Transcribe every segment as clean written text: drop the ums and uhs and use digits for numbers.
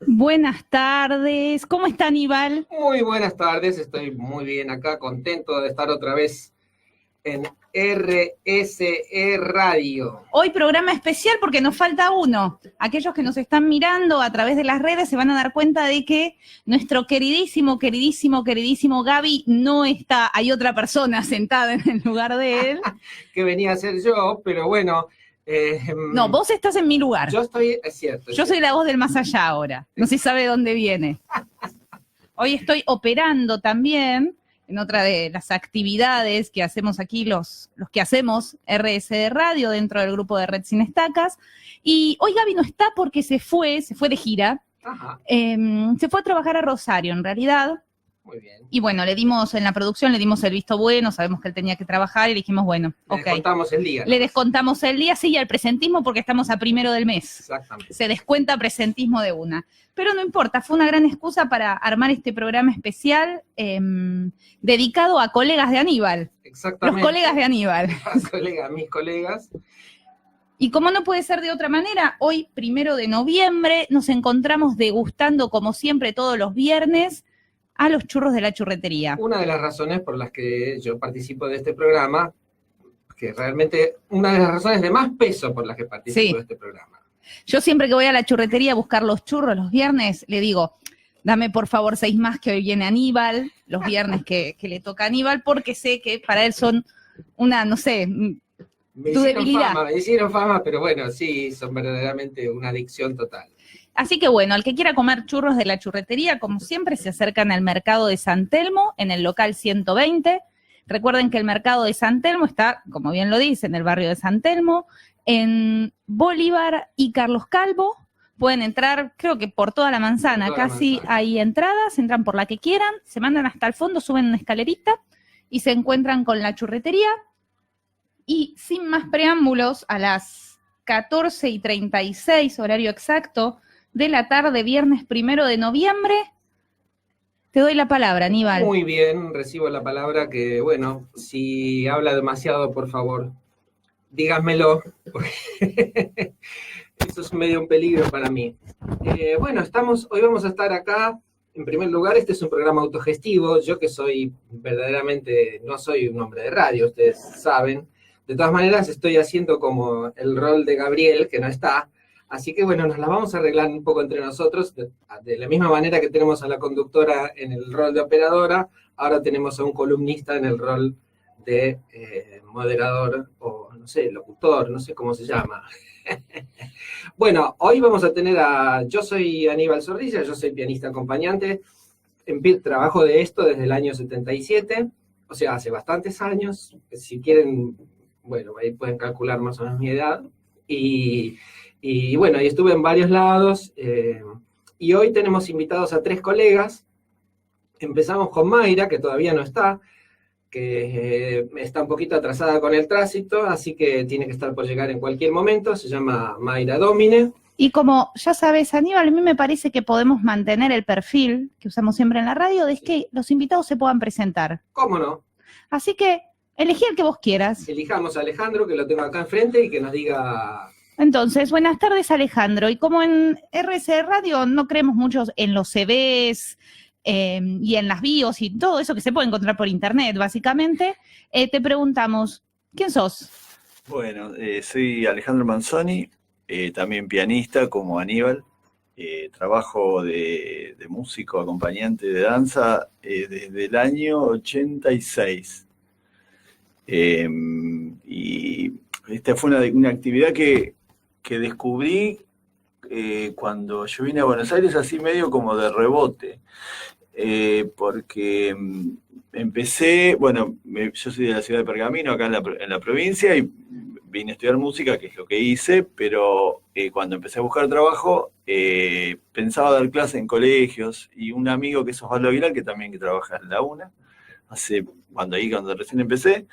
Buenas tardes, ¿cómo está Aníbal? Muy buenas tardes, estoy muy bien acá, contento de estar otra vez en RSE Radio. Hoy programa especial porque nos falta uno. Aquellos que nos están mirando a través de las redes se van a dar cuenta de que nuestro queridísimo Gaby no está. Hay otra persona sentada en el lugar de él. Que venía a ser yo, pero bueno. No, vos estás en mi lugar. Yo estoy, es cierto. Yo soy la voz del más allá ahora. No se sabe de dónde viene. Hoy estoy operando también en otra de las actividades que hacemos aquí los que hacemos RSD Radio dentro del grupo de Red Sin Estacas. Y hoy Gaby no está porque se fue de gira. Ajá. Se fue a trabajar a Rosario, en realidad. Muy bien. Y bueno, en la producción le dimos el visto bueno, sabemos que él tenía que trabajar y dijimos, bueno, Le descontamos el día. Le descontamos el día, sí, y al presentismo porque estamos a 1 del mes. Exactamente. Se descuenta presentismo de una. Pero no importa, fue una gran excusa para armar este programa especial dedicado a colegas de Aníbal. Exactamente. Los colegas de Aníbal. Mis colegas. Y como no puede ser de otra manera, hoy, 1 de noviembre, nos encontramos degustando, como siempre, todos los viernes, a los churros de la churretería. Una de las razones por las que yo participo de este programa, que realmente una de las razones de más peso por las que participo de este programa. Yo siempre que voy a la churretería a buscar los churros los viernes, le digo, dame por favor 6 más que hoy viene Aníbal, los viernes que le toca a Aníbal, porque sé que para él son una, no sé, tu debilidad. Me hicieron fama, pero bueno, sí, son verdaderamente una adicción total. Así que bueno, al que quiera comer churros de la churretería, como siempre, se acercan al mercado de San Telmo, en el local 120. Recuerden que el mercado de San Telmo está, como bien lo dice, en el barrio de San Telmo, en Bolívar y Carlos Calvo. Pueden entrar, creo que por toda la manzana, casi hay entradas, entran por la que quieran, se mandan hasta el fondo, suben una escalerita y se encuentran con la churretería. Y sin más preámbulos, a las 14:36, horario exacto, de la tarde, viernes 1 de noviembre, te doy la palabra, Aníbal. Muy bien, recibo la palabra que, bueno, si habla demasiado, por favor, díganmelo, porque eso es medio un peligro para mí. Bueno, hoy vamos a estar acá. En primer lugar, este es un programa autogestivo. Yo que soy verdaderamente, no soy un hombre de radio, ustedes saben. De todas maneras, estoy haciendo como el rol de Gabriel, que no está. Así que bueno, nos la vamos a arreglar un poco entre nosotros, de la misma manera que tenemos a la conductora en el rol de operadora, ahora tenemos a un columnista en el rol de moderador, o no sé, locutor, no sé cómo se llama. Bueno, hoy vamos a tener yo soy Aníbal Zorrilla, yo soy pianista acompañante, trabajo de esto desde el año 77, o sea, hace bastantes años, si quieren, bueno, ahí pueden calcular más o menos mi edad, y bueno, y estuve en varios lados, y hoy tenemos invitados a 3 colegas. Empezamos con Mayra, que todavía no está, que está un poquito atrasada con el tránsito, así que tiene que estar por llegar en cualquier momento. Se llama Mayra Domine. Y como ya sabes, Aníbal, a mí me parece que podemos mantener el perfil que usamos siempre en la radio, de que los invitados se puedan presentar. ¿Cómo no? Así que elegí el que vos quieras. Elijamos a Alejandro, que lo tengo acá enfrente, y que nos diga... Entonces, buenas tardes, Alejandro. Y como en RC Radio no creemos mucho en los CVs y en las bios y todo eso que se puede encontrar por internet, básicamente, te preguntamos, ¿quién sos? Bueno, soy Alejandro Manzoni, también pianista como Aníbal. Trabajo de músico acompañante de danza desde el año 86. Y esta fue una actividad que descubrí cuando yo vine a Buenos Aires, así medio como de rebote, porque empecé, bueno, yo soy de la ciudad de Pergamino, acá en la provincia, y vine a estudiar música, que es lo que hice, pero cuando empecé a buscar trabajo, pensaba dar clases en colegios, y un amigo que es Osvaldo Aguilar, que trabaja en la UNA, cuando recién empecé,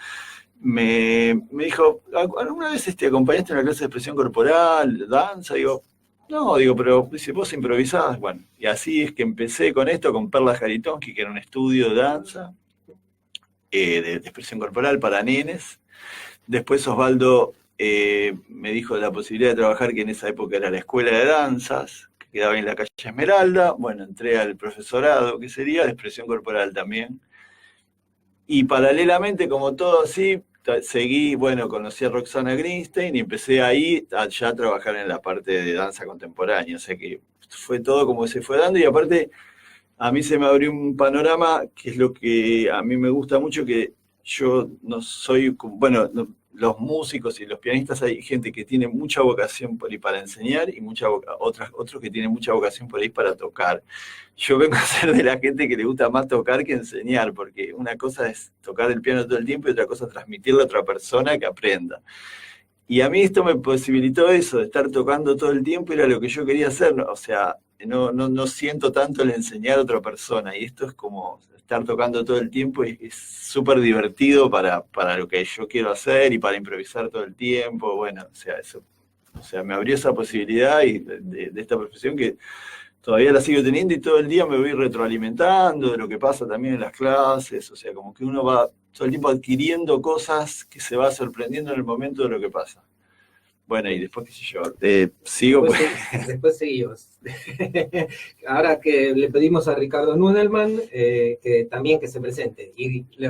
me dijo, ¿alguna vez acompañaste una clase de expresión corporal, danza? Digo, no, pero si vos improvisás, bueno, y así es que empecé con esto, con Perla Jaritonski, que era un estudio de danza, de expresión corporal para nenes. Después Osvaldo me dijo de la posibilidad de trabajar, que en esa época era la escuela de danzas, que quedaba ahí en la calle Esmeralda. Bueno, entré al profesorado, que sería de expresión corporal también. Y paralelamente, como todo así, seguí, bueno, conocí a Roxana Greenstein y empecé ahí ya a trabajar en la parte de danza contemporánea. O sea que fue todo como se fue dando, y aparte a mí se me abrió un panorama que es lo que a mí me gusta mucho, que yo no soy, bueno, los músicos y los pianistas, hay gente que tiene mucha vocación por ahí para enseñar y otros que tienen mucha vocación por ahí para tocar. Yo vengo a ser de la gente que le gusta más tocar que enseñar, porque una cosa es tocar el piano todo el tiempo y otra cosa es transmitirle a otra persona que aprenda. Y a mí esto me posibilitó eso, de estar tocando todo el tiempo, era lo que yo quería hacer, ¿no? O sea, no siento tanto el enseñar a otra persona, y esto es como estar tocando todo el tiempo, y es súper divertido para lo que yo quiero hacer y para improvisar todo el tiempo. Bueno, o sea, eso, o sea, me abrió esa posibilidad y de esta profesión que todavía la sigo teniendo, y todo el día me voy retroalimentando de lo que pasa también en las clases. O sea, como que uno va todo el tiempo adquiriendo cosas que se va sorprendiendo en el momento de lo que pasa. Bueno, y después, qué sé yo, sigo. Después seguimos. Ahora que le pedimos a Ricardo Nudelman que también que se presente. Y le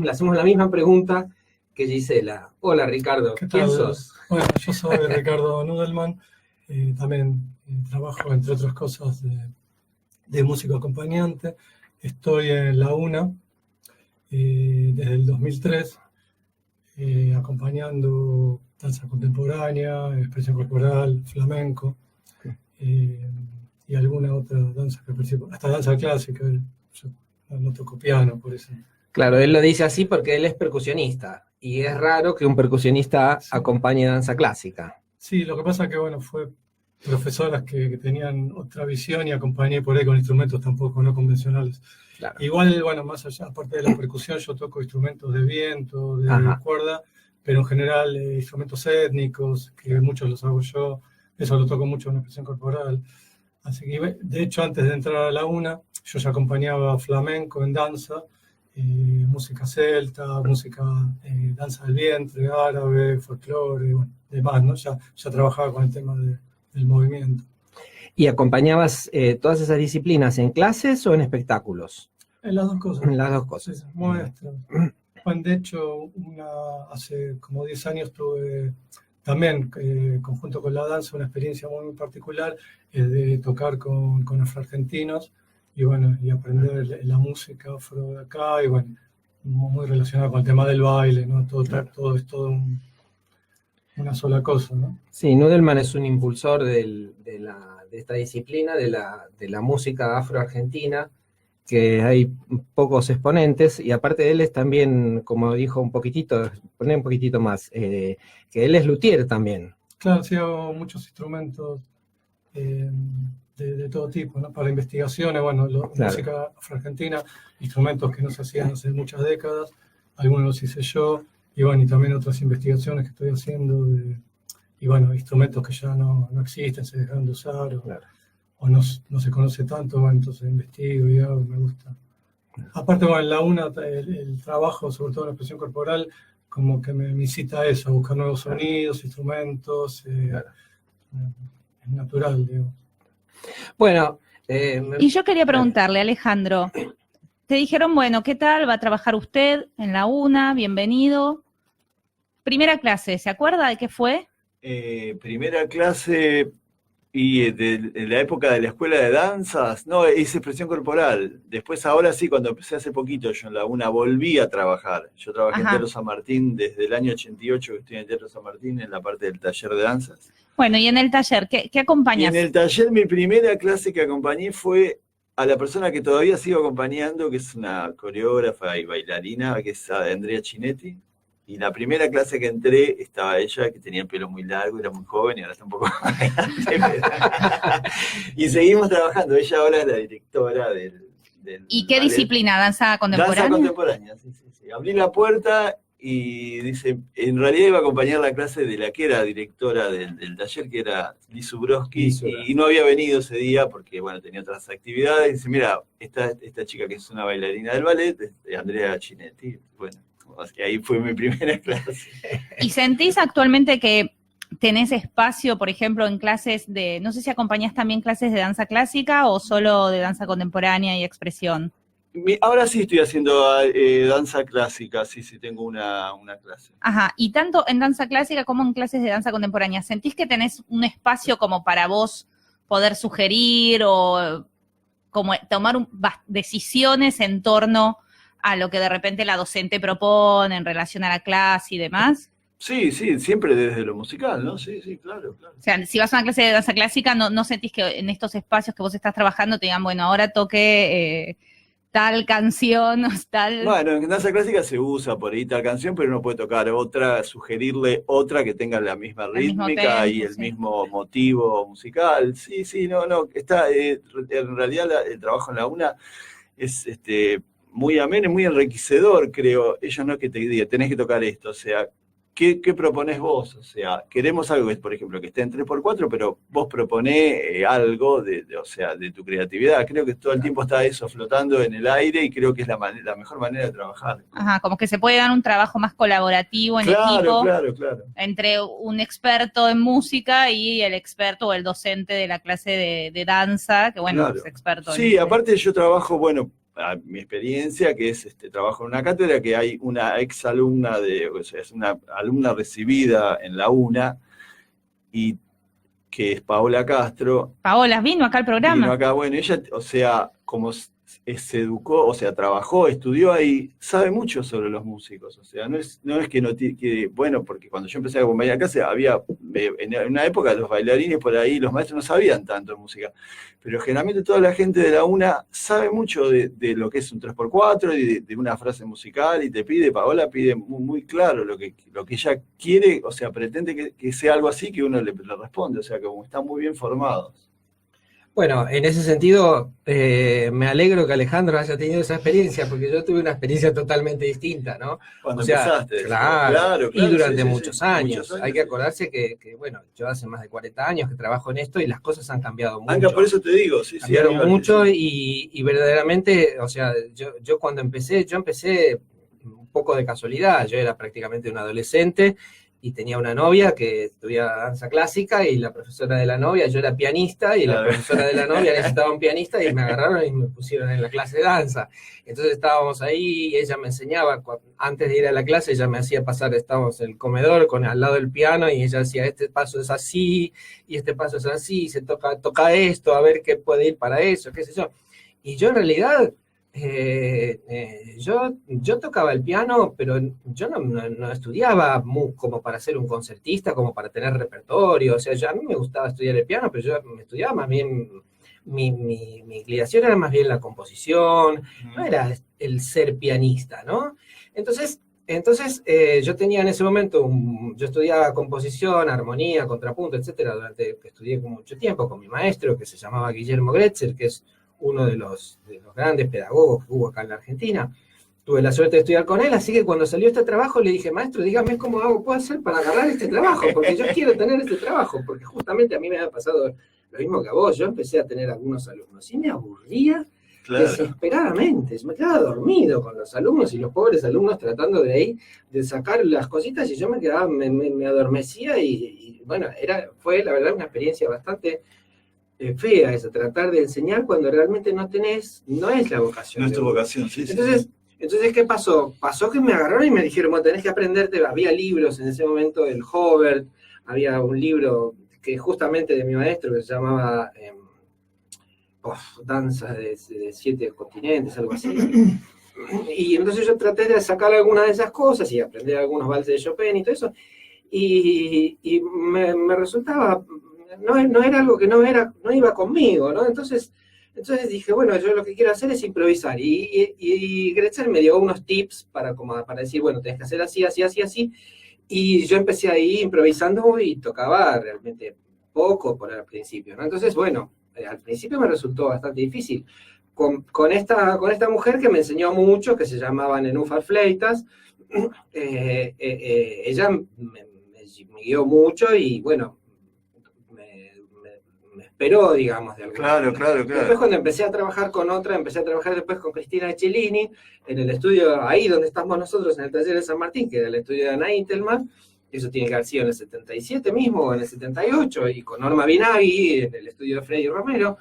hacemos la misma pregunta que Gisela. Hola, Ricardo, ¿quién sos? Bueno, yo soy Ricardo Nudelman, también trabajo, entre otras cosas, de músico acompañante. Estoy en la UNA desde el 2003, acompañando danza contemporánea, expresión corporal, flamenco, y alguna otra danza que participo, hasta danza clásica. Yo no toco piano, por eso. Claro, él lo dice así porque él es percusionista, y es raro que un percusionista acompañe danza clásica. Sí, lo que pasa es que, bueno, fue profesoras que tenían otra visión y acompañé por ahí con instrumentos tampoco no convencionales. Claro. Igual, bueno, más allá, aparte de la percusión, yo toco instrumentos de viento, de cuerda, pero en general instrumentos étnicos, que muchos los hago yo. Eso lo toco mucho en expresión corporal. Así que, de hecho, antes de entrar a la UNA, yo ya acompañaba flamenco en danza, música celta, danza del vientre, árabe, folclore, bueno, demás, ¿no? Ya trabajaba con el tema del movimiento. ¿Y acompañabas todas esas disciplinas en clases o en espectáculos? En las dos cosas. En las dos cosas. Sí, muestras. Bueno, de hecho, hace como 10 años tuve también, conjunto con la danza, una experiencia muy particular, de tocar con afroargentinos, y bueno, y aprender la música afro de acá, y bueno, muy relacionado con el tema del baile, ¿no? Todo es todo una sola cosa, ¿no? Sí, Nudelman es un impulsor de esta disciplina, de la música afroargentina, que hay pocos exponentes, y aparte de él es también, como dijo poner un poquitito más, que él es luthier también. Claro, sí, hago muchos instrumentos de todo tipo, ¿no? Para investigaciones, bueno, claro. Música afroargentina, instrumentos que no se hacían hace muchas décadas, algunos los hice yo, y bueno, y también otras investigaciones que estoy haciendo, y bueno, instrumentos que ya no existen, se dejaron de usar, o no se conoce tanto, bueno, entonces investigo y hago, me gusta. Aparte, bueno, en la UNA, el trabajo, sobre todo en la expresión corporal, como que me incita a eso, a buscar nuevos sonidos, instrumentos, es natural, digamos. Bueno, y yo quería preguntarle, Alejandro, te dijeron, bueno, ¿qué tal? ¿Va a trabajar usted en la UNA? Bienvenido. Primera clase, ¿se acuerda de qué fue? Primera clase, y de la época de la escuela de danzas, no, hice expresión corporal. Después, ahora sí, cuando empecé hace poquito, yo en la UNA volví a trabajar. Yo trabajé en Teatro San Martín desde el año 88, que estoy en Teatro San Martín, en la parte del taller de danzas. Bueno, y en el taller, ¿qué acompañas? Y en el taller, mi primera clase que acompañé fue a la persona que todavía sigo acompañando, que es una coreógrafa y bailarina, que es Andrea Chinetti. Y la primera clase que entré estaba ella, que tenía el pelo muy largo, era muy joven y ahora está un poco más grande. Y seguimos trabajando. Ella ahora es la directora del ¿Y qué disciplina? ¿Danza contemporánea? Danza contemporánea, sí. Abrí la puerta y dice, en realidad iba a acompañar la clase de la que era directora del taller, que era Liz Zubrowski, y no había venido ese día porque, bueno, tenía otras actividades. Y dice, mira, esta chica que es una bailarina del ballet, es Andrea Chinetti. Bueno, ahí fue mi primera clase. ¿Y sentís actualmente que ¿tenés espacio, por ejemplo, en clases de, no sé si acompañás también clases de danza clásica o solo de danza contemporánea y expresión? Ahora sí estoy haciendo danza clásica, sí, tengo una clase. Ajá, y tanto en danza clásica como en clases de danza contemporánea, ¿sentís que tenés un espacio como para vos poder sugerir o como tomar decisiones en torno a lo que de repente la docente propone en relación a la clase y demás? Sí, siempre desde lo musical, ¿no? Sí, claro. O sea, si vas a una clase de danza clásica, no sentís que en estos espacios que vos estás trabajando te digan, bueno, ahora toque tal canción o tal... Bueno, en danza clásica se usa por ahí tal canción, pero uno puede tocar otra, sugerirle otra que tenga la misma rítmica tempo, y el mismo motivo musical. Sí, no, está, en realidad el trabajo en la UNA es muy ameno y muy enriquecedor, creo. Ellos no es que te digan, tenés que tocar esto, o sea, ¿qué proponés vos? O sea, queremos algo, por ejemplo, que esté en 3x4, pero vos proponés algo de tu creatividad. Creo que todo el tiempo está eso flotando en el aire y creo que es la mejor manera de trabajar. Ajá, como que se puede dar un trabajo más colaborativo en equipo. Claro. Entre un experto en música y el experto o el docente de la clase de danza, que bueno, es experto en... Sí, aparte yo trabajo, bueno, a mi experiencia, que es trabajo en una cátedra, que hay una ex alumna es una alumna recibida en la UNA, y que es Paola Castro. Paola, ¿vino acá al programa? Vino acá, bueno, ella, o sea, como se educó, o sea, trabajó, estudió ahí, sabe mucho sobre los músicos, o sea, no es que bueno, porque cuando yo empecé a acompañar clase, había, en una época los bailarines por ahí, los maestros no sabían tanto de música, pero generalmente toda la gente de la UNA sabe mucho de lo que es un 3x4 y de una frase musical, y Paola pide muy claro lo que ella quiere, o sea, pretende que sea algo así, que uno le responde, o sea, como están muy bien formados. Bueno, en ese sentido, me alegro que Alejandro haya tenido esa experiencia, porque yo tuve una experiencia totalmente distinta, ¿no? Cuando empezaste. Claro, y durante sí, muchos años. Hay que acordarse que, bueno, yo hace más de 40 años que trabajo en esto y las cosas han cambiado mucho. Por eso te digo, cambiaron mucho y verdaderamente, o sea, yo cuando empecé un poco de casualidad. Yo era prácticamente un adolescente y tenía una novia que estudiaba danza clásica, y la profesora de la novia, yo era pianista, y la profesora de la novia necesitaba un pianista, y me agarraron y me pusieron en la clase de danza. Entonces estábamos ahí, y ella me enseñaba, antes de ir a la clase, ella me hacía pasar, estábamos en el comedor al lado del piano, y ella decía, este paso es así, y este paso es así, se toca esto, a ver qué puede ir para eso, qué sé yo. Y yo en realidad... yo tocaba el piano, pero yo no estudiaba como para ser un concertista, como para tener repertorio. O sea, a mí me gustaba estudiar el piano, pero yo me estudiaba más bien, mi inclinación era más bien la composición, no era el ser pianista, ¿no? Entonces yo tenía en ese momento, yo estudiaba composición, armonía, contrapunto, etcétera, estudié con mucho tiempo con mi maestro, que se llamaba Guillermo Gretzer, que es uno de los grandes pedagogos que hubo acá en la Argentina. Tuve la suerte de estudiar con él, así que cuando salió este trabajo le dije, maestro, dígame cómo puedo hacer para agarrar este trabajo, porque yo quiero tener este trabajo, porque justamente a mí me había pasado lo mismo que a vos. Yo empecé a tener algunos alumnos y me aburría desesperadamente, me quedaba dormido con los alumnos y los pobres alumnos tratando de sacar las cositas, y yo me quedaba, me adormecía, y bueno, fue la verdad una experiencia bastante fea esa, tratar de enseñar cuando realmente no es la vocación. No es tu vocación, sí. Entonces, ¿qué pasó? Pasó que me agarraron y me dijeron, bueno, tenés que aprenderte, había libros en ese momento del Hobart, había un libro que justamente de mi maestro que se llamaba Danza de 7 continentes, algo así. Y entonces yo traté de sacar algunas de esas cosas y aprender algunos valses de Chopin y todo eso, y me resultaba... No era algo que no iba conmigo, ¿no? Entonces dije, bueno, yo lo que quiero hacer es improvisar. Y Gretzer me dio unos tips para decir, bueno, tenés que hacer así, así, así, así. Y yo empecé ahí improvisando y tocaba realmente poco por el principio, ¿no? Entonces, bueno, al principio me resultó bastante difícil. Con esta mujer que me enseñó mucho, que se llamaba Nenúfar Fleitas, ella me guió mucho y, bueno, esperó, digamos, de alguna manera. Claro. Después cuando empecé a trabajar después con Cristina Cellini, en el estudio, ahí donde estamos nosotros, en el taller de San Martín, que era el estudio de Ana Intelman, eso tiene que haber sido en el 77 mismo, o en el 78, y con Norma Binaghi, en el estudio de Freddy Romero,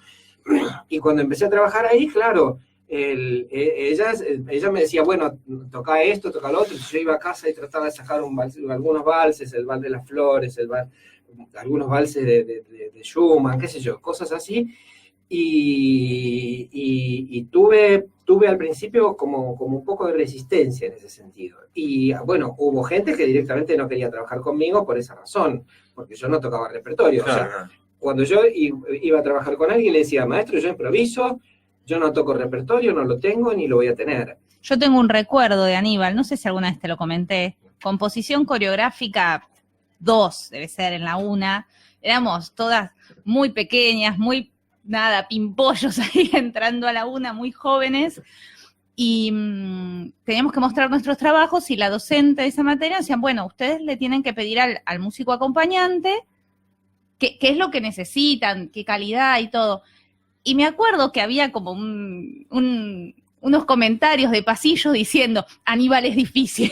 y cuando empecé a trabajar ahí, claro, ella me decía, bueno, toca esto, toca lo otro, y yo iba a casa y trataba de sacar algunos valses, el vals de las flores, algunos valses de Schumann, qué sé yo, cosas así, y tuve al principio como un poco de resistencia en ese sentido. Y bueno, hubo gente que directamente no quería trabajar conmigo por esa razón, porque yo no tocaba repertorio. Claro, O sea, cuando yo iba a trabajar con alguien, le decía, maestro, yo improviso, yo no toco repertorio, no lo tengo ni lo voy a tener. Yo tengo un recuerdo de Aníbal, no sé si alguna vez te lo comenté, composición coreográfica 2, debe ser en la 1, éramos todas muy pequeñas, muy, nada, pimpollos ahí entrando a la 1, muy jóvenes, y teníamos que mostrar nuestros trabajos y la docente de esa materia decían, bueno, ustedes le tienen que pedir al músico acompañante qué es lo que necesitan, qué calidad y todo. Y me acuerdo que había como unos comentarios de pasillo diciendo, Aníbal es difícil.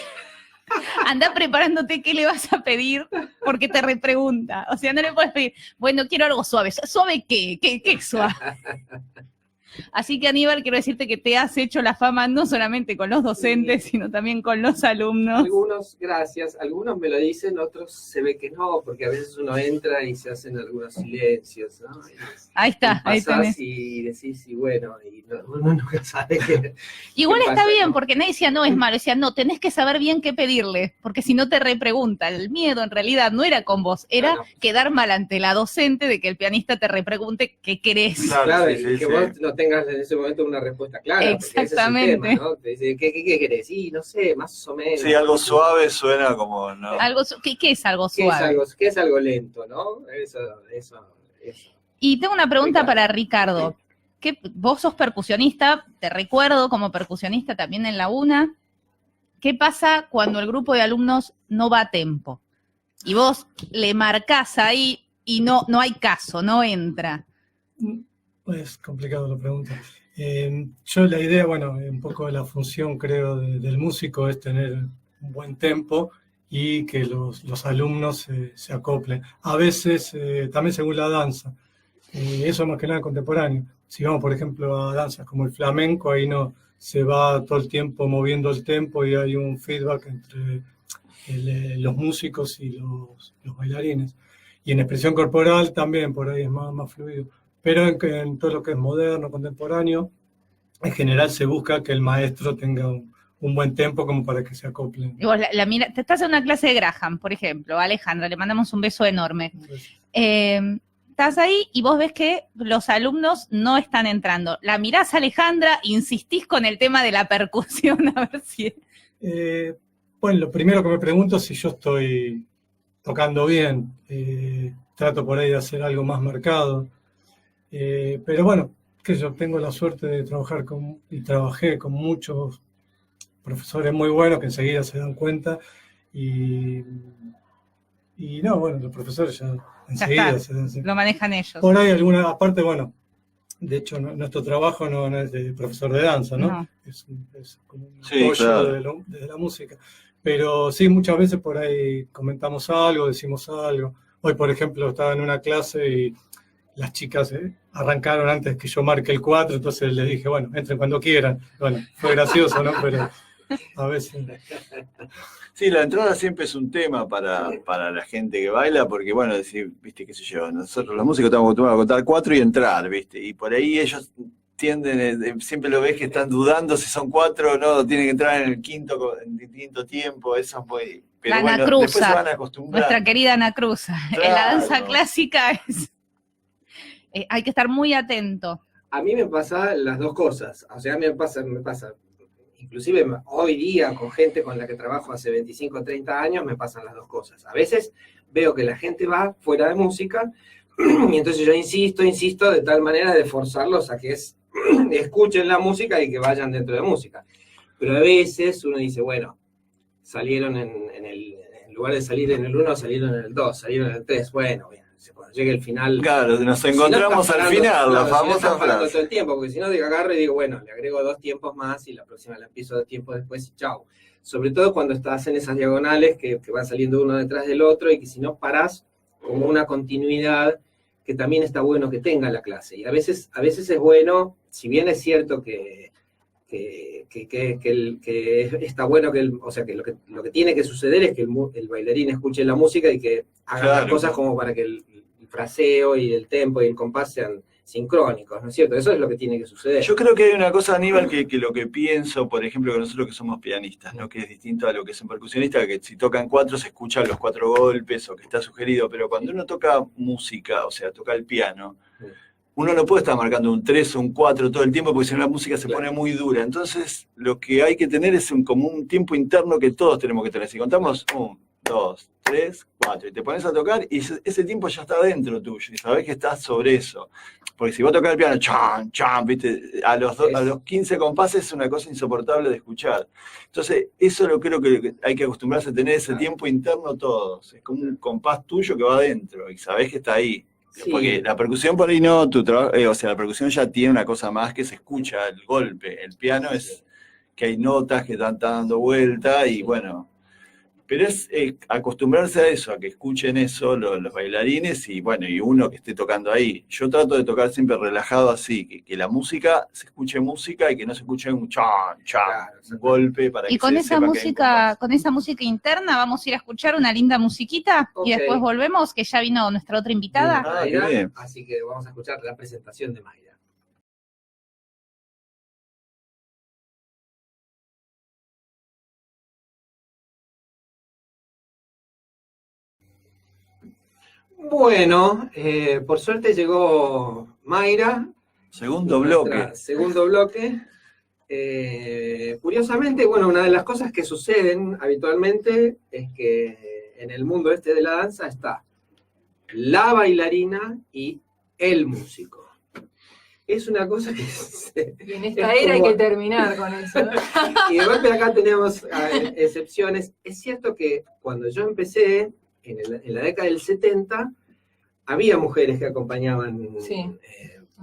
Anda preparándote qué le vas a pedir porque te repregunta. O sea, no le puedes pedir, bueno, quiero algo suave. ¿Suave qué? ¿Qué es suave? Así que, Aníbal, quiero decirte que te has hecho la fama no solamente con los docentes, sino también con los alumnos. Algunos, gracias, algunos me lo dicen, otros se ve que no, porque a veces uno entra y se hacen algunos silencios, ¿no? Ahí está, ahí tenés. Y decís, y bueno, y uno nunca sabe qué. Igual qué está pasa, bien, ¿no? porque nadie decía, no, es malo. Decía, no, tenés que saber bien qué pedirle, porque si no te repregunta. El miedo, en realidad, no era con vos, era quedar mal ante la docente de que el pianista te repregunte qué querés. Claro, sí, y sí, que sí. vos no tengas en ese momento una respuesta clara. Exactamente. Porque ese es el tema, ¿no? Te dice, ¿qué querés? Y no sé, más o menos. Sí, algo suave suena como, ¿no? ¿Qué es algo ¿Qué suave? ¿Qué es algo lento, no? Eso. Y tengo una pregunta Ricardo. para Ricardo. Vos sos percusionista, te recuerdo como percusionista también en la UNA. ¿Qué pasa cuando el grupo de alumnos no va a tempo? Y vos le marcás ahí y no hay caso, no entra. Es complicado la pregunta. Yo la idea, bueno, un poco de la función creo del músico es tener un buen tempo y que los alumnos se acoplen. A veces también según la danza, eso más que nada contemporáneo. Si vamos por ejemplo a danzas como el flamenco, ahí no se va todo el tiempo moviendo el tempo y hay un feedback entre los músicos y los bailarines. Y en expresión corporal también por ahí es más fluido. Pero en todo lo que es moderno, contemporáneo, en general se busca que el maestro tenga un buen tempo como para que se acoplen. Y vos te estás en una clase de Graham, por ejemplo, Alejandra, le mandamos un beso enorme. Estás ahí y vos ves que los alumnos no están entrando. La mirás a Alejandra, insistís con el tema de la percusión, a ver si... Bueno, lo primero que me pregunto es si yo estoy tocando bien. Trato por ahí de hacer algo más marcado. Pero bueno, que yo tengo la suerte de trabajar y trabajé con muchos profesores muy buenos que enseguida se dan cuenta y no, bueno, los profesores ya enseguida se dan cuenta. Lo manejan ellos. Por ahí alguna, aparte, bueno, de hecho nuestro trabajo no es de profesor de danza, ¿no? No. Es como un Sí, apoyo claro. de la música. Pero sí, muchas veces por ahí comentamos algo, decimos algo. Hoy, por ejemplo, estaba en una clase y las chicas arrancaron antes que yo marque el 4, entonces les dije, bueno, entren cuando quieran. Bueno, fue gracioso, ¿no? Pero a veces... Sí, la entrada siempre es un tema para la gente que baila, porque bueno, decir, viste, qué sé yo, nosotros los músicos estamos acostumbrados a contar 4 y entrar, viste, y por ahí ellos tienden, siempre lo ves que están dudando si son 4 o no, tienen que entrar en el quinto tiempo, eso es muy... Pero la bueno, Ana Cruza, después se van a acostumbrar. nuestra querida Ana Cruza. Claro. En la danza clásica hay que estar muy atento. A mí me pasa las dos cosas, o sea, me pasa, inclusive hoy día con gente con la que trabajo hace 25 o 30 años, me pasan las dos cosas. A veces veo que la gente va fuera de música y entonces yo insisto de tal manera de forzarlos a que escuchen la música y que vayan dentro de música. Pero a veces uno dice, bueno, salieron en lugar de salir en el 1, salieron en el 2, salieron en el 3, bueno, bien. cuando llegue el final. Claro, nos encontramos al final, la famosa frase. Todo el tiempo, porque si no, agarro y digo, bueno, le agrego 2 tiempos más y la próxima la empiezo 2 tiempos después y chao. Sobre todo cuando estás en esas diagonales que van saliendo uno detrás del otro y que si no parás como una continuidad que también está bueno que tenga la clase. Y a veces es bueno, si bien es cierto que está bueno o sea, que lo que tiene que suceder es que el bailarín escuche la música y que haga las cosas como para que el fraseo y el tempo y el compás sean sincrónicos, ¿no es cierto? Eso es lo que tiene que suceder. Yo creo que hay una cosa, Aníbal, que lo que pienso, por ejemplo, que nosotros que somos pianistas, ¿no? Que es distinto a lo que es un percusionista, que si tocan 4 se escuchan los 4 golpes o que está sugerido, pero cuando uno toca música, o sea, toca el piano, uno no puede estar marcando un 3 o un 4 todo el tiempo porque si no la música se pone muy dura. Entonces, lo que hay que tener es como un tiempo interno que todos tenemos que tener. Si contamos 1, 2, 3, 4, y te pones a tocar y ese tiempo ya está dentro tuyo y sabés que estás sobre eso. Porque si vos tocas el piano, chan, chan, ¿viste? A los 15 compases es una cosa insoportable de escuchar. Entonces, eso lo creo que hay que acostumbrarse a tener ese tiempo interno todos. Es como un compás tuyo que va adentro y sabés que está ahí. Sí. Porque la percusión por ahí no, o sea, la percusión ya tiene una cosa más que se escucha, el golpe. El piano es que hay notas que están dando vuelta y bueno. Pero es acostumbrarse a eso, a que escuchen eso los bailarines y bueno, y uno que esté tocando ahí. Yo trato de tocar siempre relajado así, que la música, se escuche música y que no se escuche un chan, chan, un golpe para que y con se esa sepa música, con esa música interna vamos a ir a escuchar una linda musiquita y después volvemos, que ya vino nuestra otra invitada. Mayra, así que vamos a escuchar la presentación de Mayra. Bueno, por suerte llegó Mayra. Segundo bloque. Segundo bloque. Curiosamente, bueno, una de las cosas que suceden habitualmente es que en el mundo este de la danza está la bailarina y el músico. Es una cosa que... Y en esta era hay que terminar con eso. Y de golpe acá tenemos excepciones. Es cierto que cuando yo empecé, en la década del 70, había mujeres que acompañaban,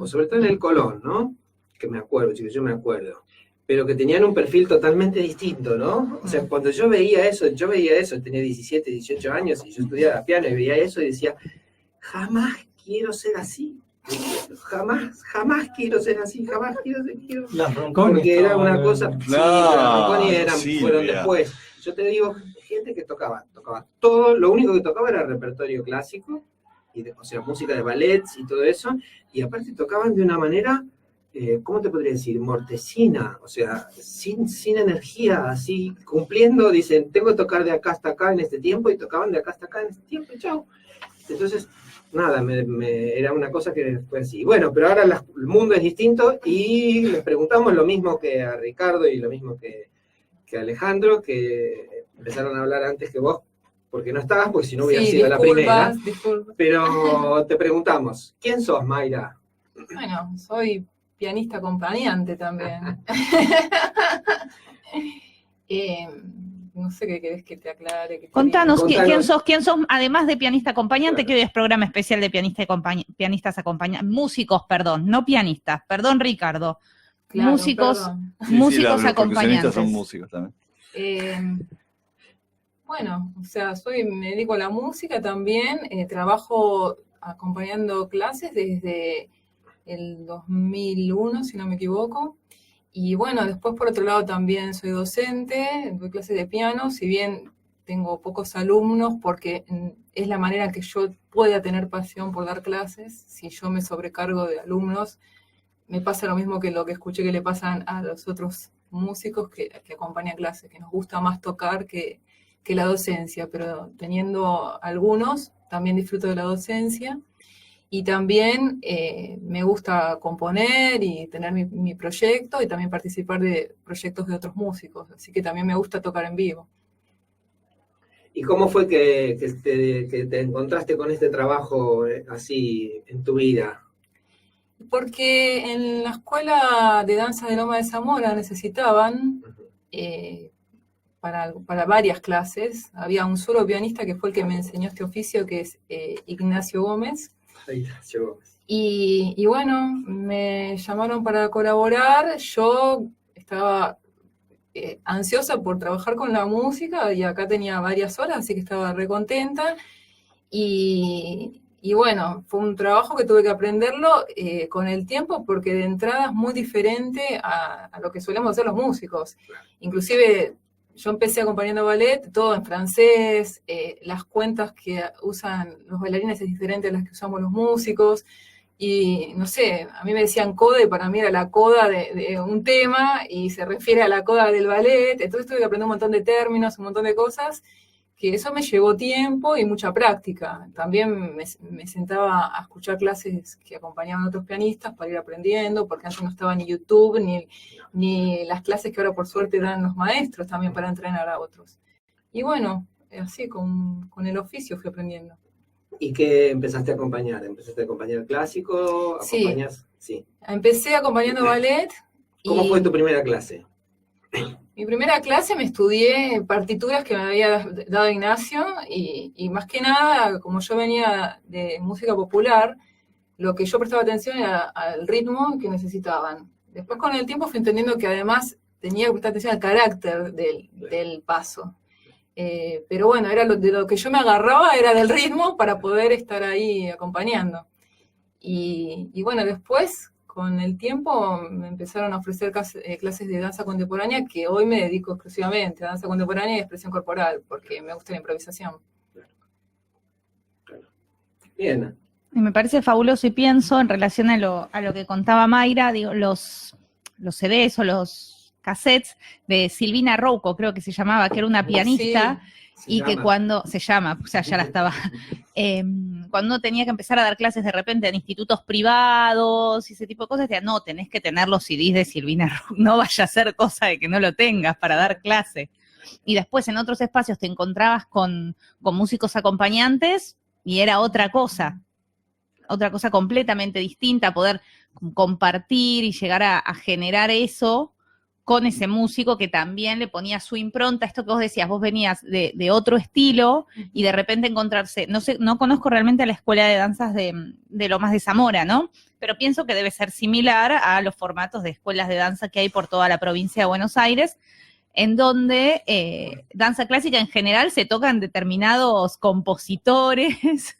sobre todo en el Colón, ¿no? Que me acuerdo, chicos, yo me acuerdo. Pero que tenían un perfil totalmente distinto, ¿no? O sea, cuando yo veía eso, tenía 17, 18 años y yo estudiaba piano y veía eso y decía, jamás quiero ser así. Jamás quiero ser así, jamás quiero ser así. Las Ronconi. Porque era una cosa... No, las Ronconi fueron después. Yo te digo, gente que tocaba todo, lo único que tocaba era repertorio clásico, o sea, música de ballets y todo eso, y aparte tocaban de una manera, ¿cómo te podría decir? Mortecina, o sea, sin energía, así, cumpliendo, dicen, tengo que tocar de acá hasta acá en este tiempo, y tocaban de acá hasta acá en este tiempo, y chao. Entonces, nada, era una cosa que fue así. Bueno, pero ahora el mundo es distinto, y les preguntamos lo mismo que a Ricardo y lo mismo que Alejandro, que empezaron a hablar antes que vos, porque no estabas, porque si no hubiera sido la primera. Disculpas. Pero te preguntamos, ¿quién sos, Mayra? Bueno, soy pianista acompañante también. No sé qué querés que te aclare. Contanos. ¿Quién sos, además de pianista acompañante, que hoy es programa especial de pianistas acompañantes, músicos, perdón, no pianistas, perdón, Ricardo. Claro, músicos los acompañantes. Son músicos también. Bueno, o sea, me dedico a la música también, trabajo acompañando clases desde el 2001, si no me equivoco, y bueno, después por otro lado también soy docente, doy clases de piano, si bien tengo pocos alumnos, porque es la manera en que yo pueda tener pasión por dar clases. Si yo me sobrecargo de alumnos, me pasa lo mismo que lo que escuché que le pasan a los otros músicos que acompañan clases, que nos gusta más tocar que la docencia, pero teniendo algunos, también disfruto de la docencia, y también me gusta componer y tener mi proyecto, y también participar de proyectos de otros músicos, así que también me gusta tocar en vivo. ¿Y cómo fue que te encontraste con este trabajo así en tu vida? Porque en la escuela de danza de Loma de Zamora necesitaban para varias clases. Había un solo pianista que fue el que me enseñó este oficio, que es Ignacio Gómez. Ignacio Gómez. Y bueno, me llamaron para colaborar. Yo estaba ansiosa por trabajar con la música y acá tenía varias horas, así que estaba re contenta. Y bueno, fue un trabajo que tuve que aprenderlo con el tiempo, porque de entrada es muy diferente a lo que solemos hacer los músicos. Inclusive yo empecé acompañando ballet, todo en francés, las cuentas que usan los bailarines es diferente a las que usamos los músicos, y no sé, a mí me decían coda y para mí era la coda de un tema y se refiere a la coda del ballet, entonces tuve que aprender un montón de términos, un montón de cosas, que eso me llevó tiempo y mucha práctica. También me sentaba a escuchar clases que acompañaban a otros pianistas para ir aprendiendo, porque antes no estaba ni YouTube, ni las clases que ahora por suerte dan los maestros también para entrenar a otros. Y bueno, así con el oficio fui aprendiendo. ¿Y qué empezaste a acompañar? ¿Empezaste a acompañar clásico? ¿Acompañas? Sí. Empecé acompañando ballet. ¿Cómo fue tu primera clase? Mi primera clase me estudié partituras que me había dado Ignacio y más que nada, como yo venía de música popular, lo que yo prestaba atención era al ritmo que necesitaban. Después con el tiempo fui entendiendo que además tenía que prestar atención al carácter del paso. Pero bueno, de lo que yo me agarraba era del ritmo para poder estar ahí acompañando. Y bueno, después, con el tiempo, me empezaron a ofrecer clases de danza contemporánea, que hoy me dedico exclusivamente a danza contemporánea y expresión corporal, porque me gusta la improvisación. Claro. Bien. Y me parece fabuloso, y pienso en relación a lo que contaba Mayra, digo, los CDs o los cassettes de Silvina Rouco, creo que se llamaba, que era una pianista, sí, y que cuando se llama, o sea, ya la estaba, cuando uno tenía que empezar a dar clases de repente en institutos privados y ese tipo de cosas, decía, no, tenés que tener los CDs de Silvina Rouco, no vaya a ser cosa de que no lo tengas para dar clase. Y después en otros espacios te encontrabas con músicos acompañantes y era otra cosa completamente distinta, poder compartir y llegar a generar eso con ese músico que también le ponía su impronta. Esto que vos decías, vos venías de otro estilo y de repente encontrarse, no conozco realmente a la escuela de danzas de Lomas de Zamora, ¿no? Pero pienso que debe ser similar a los formatos de escuelas de danza que hay por toda la provincia de Buenos Aires, en donde danza clásica en general se tocan determinados compositores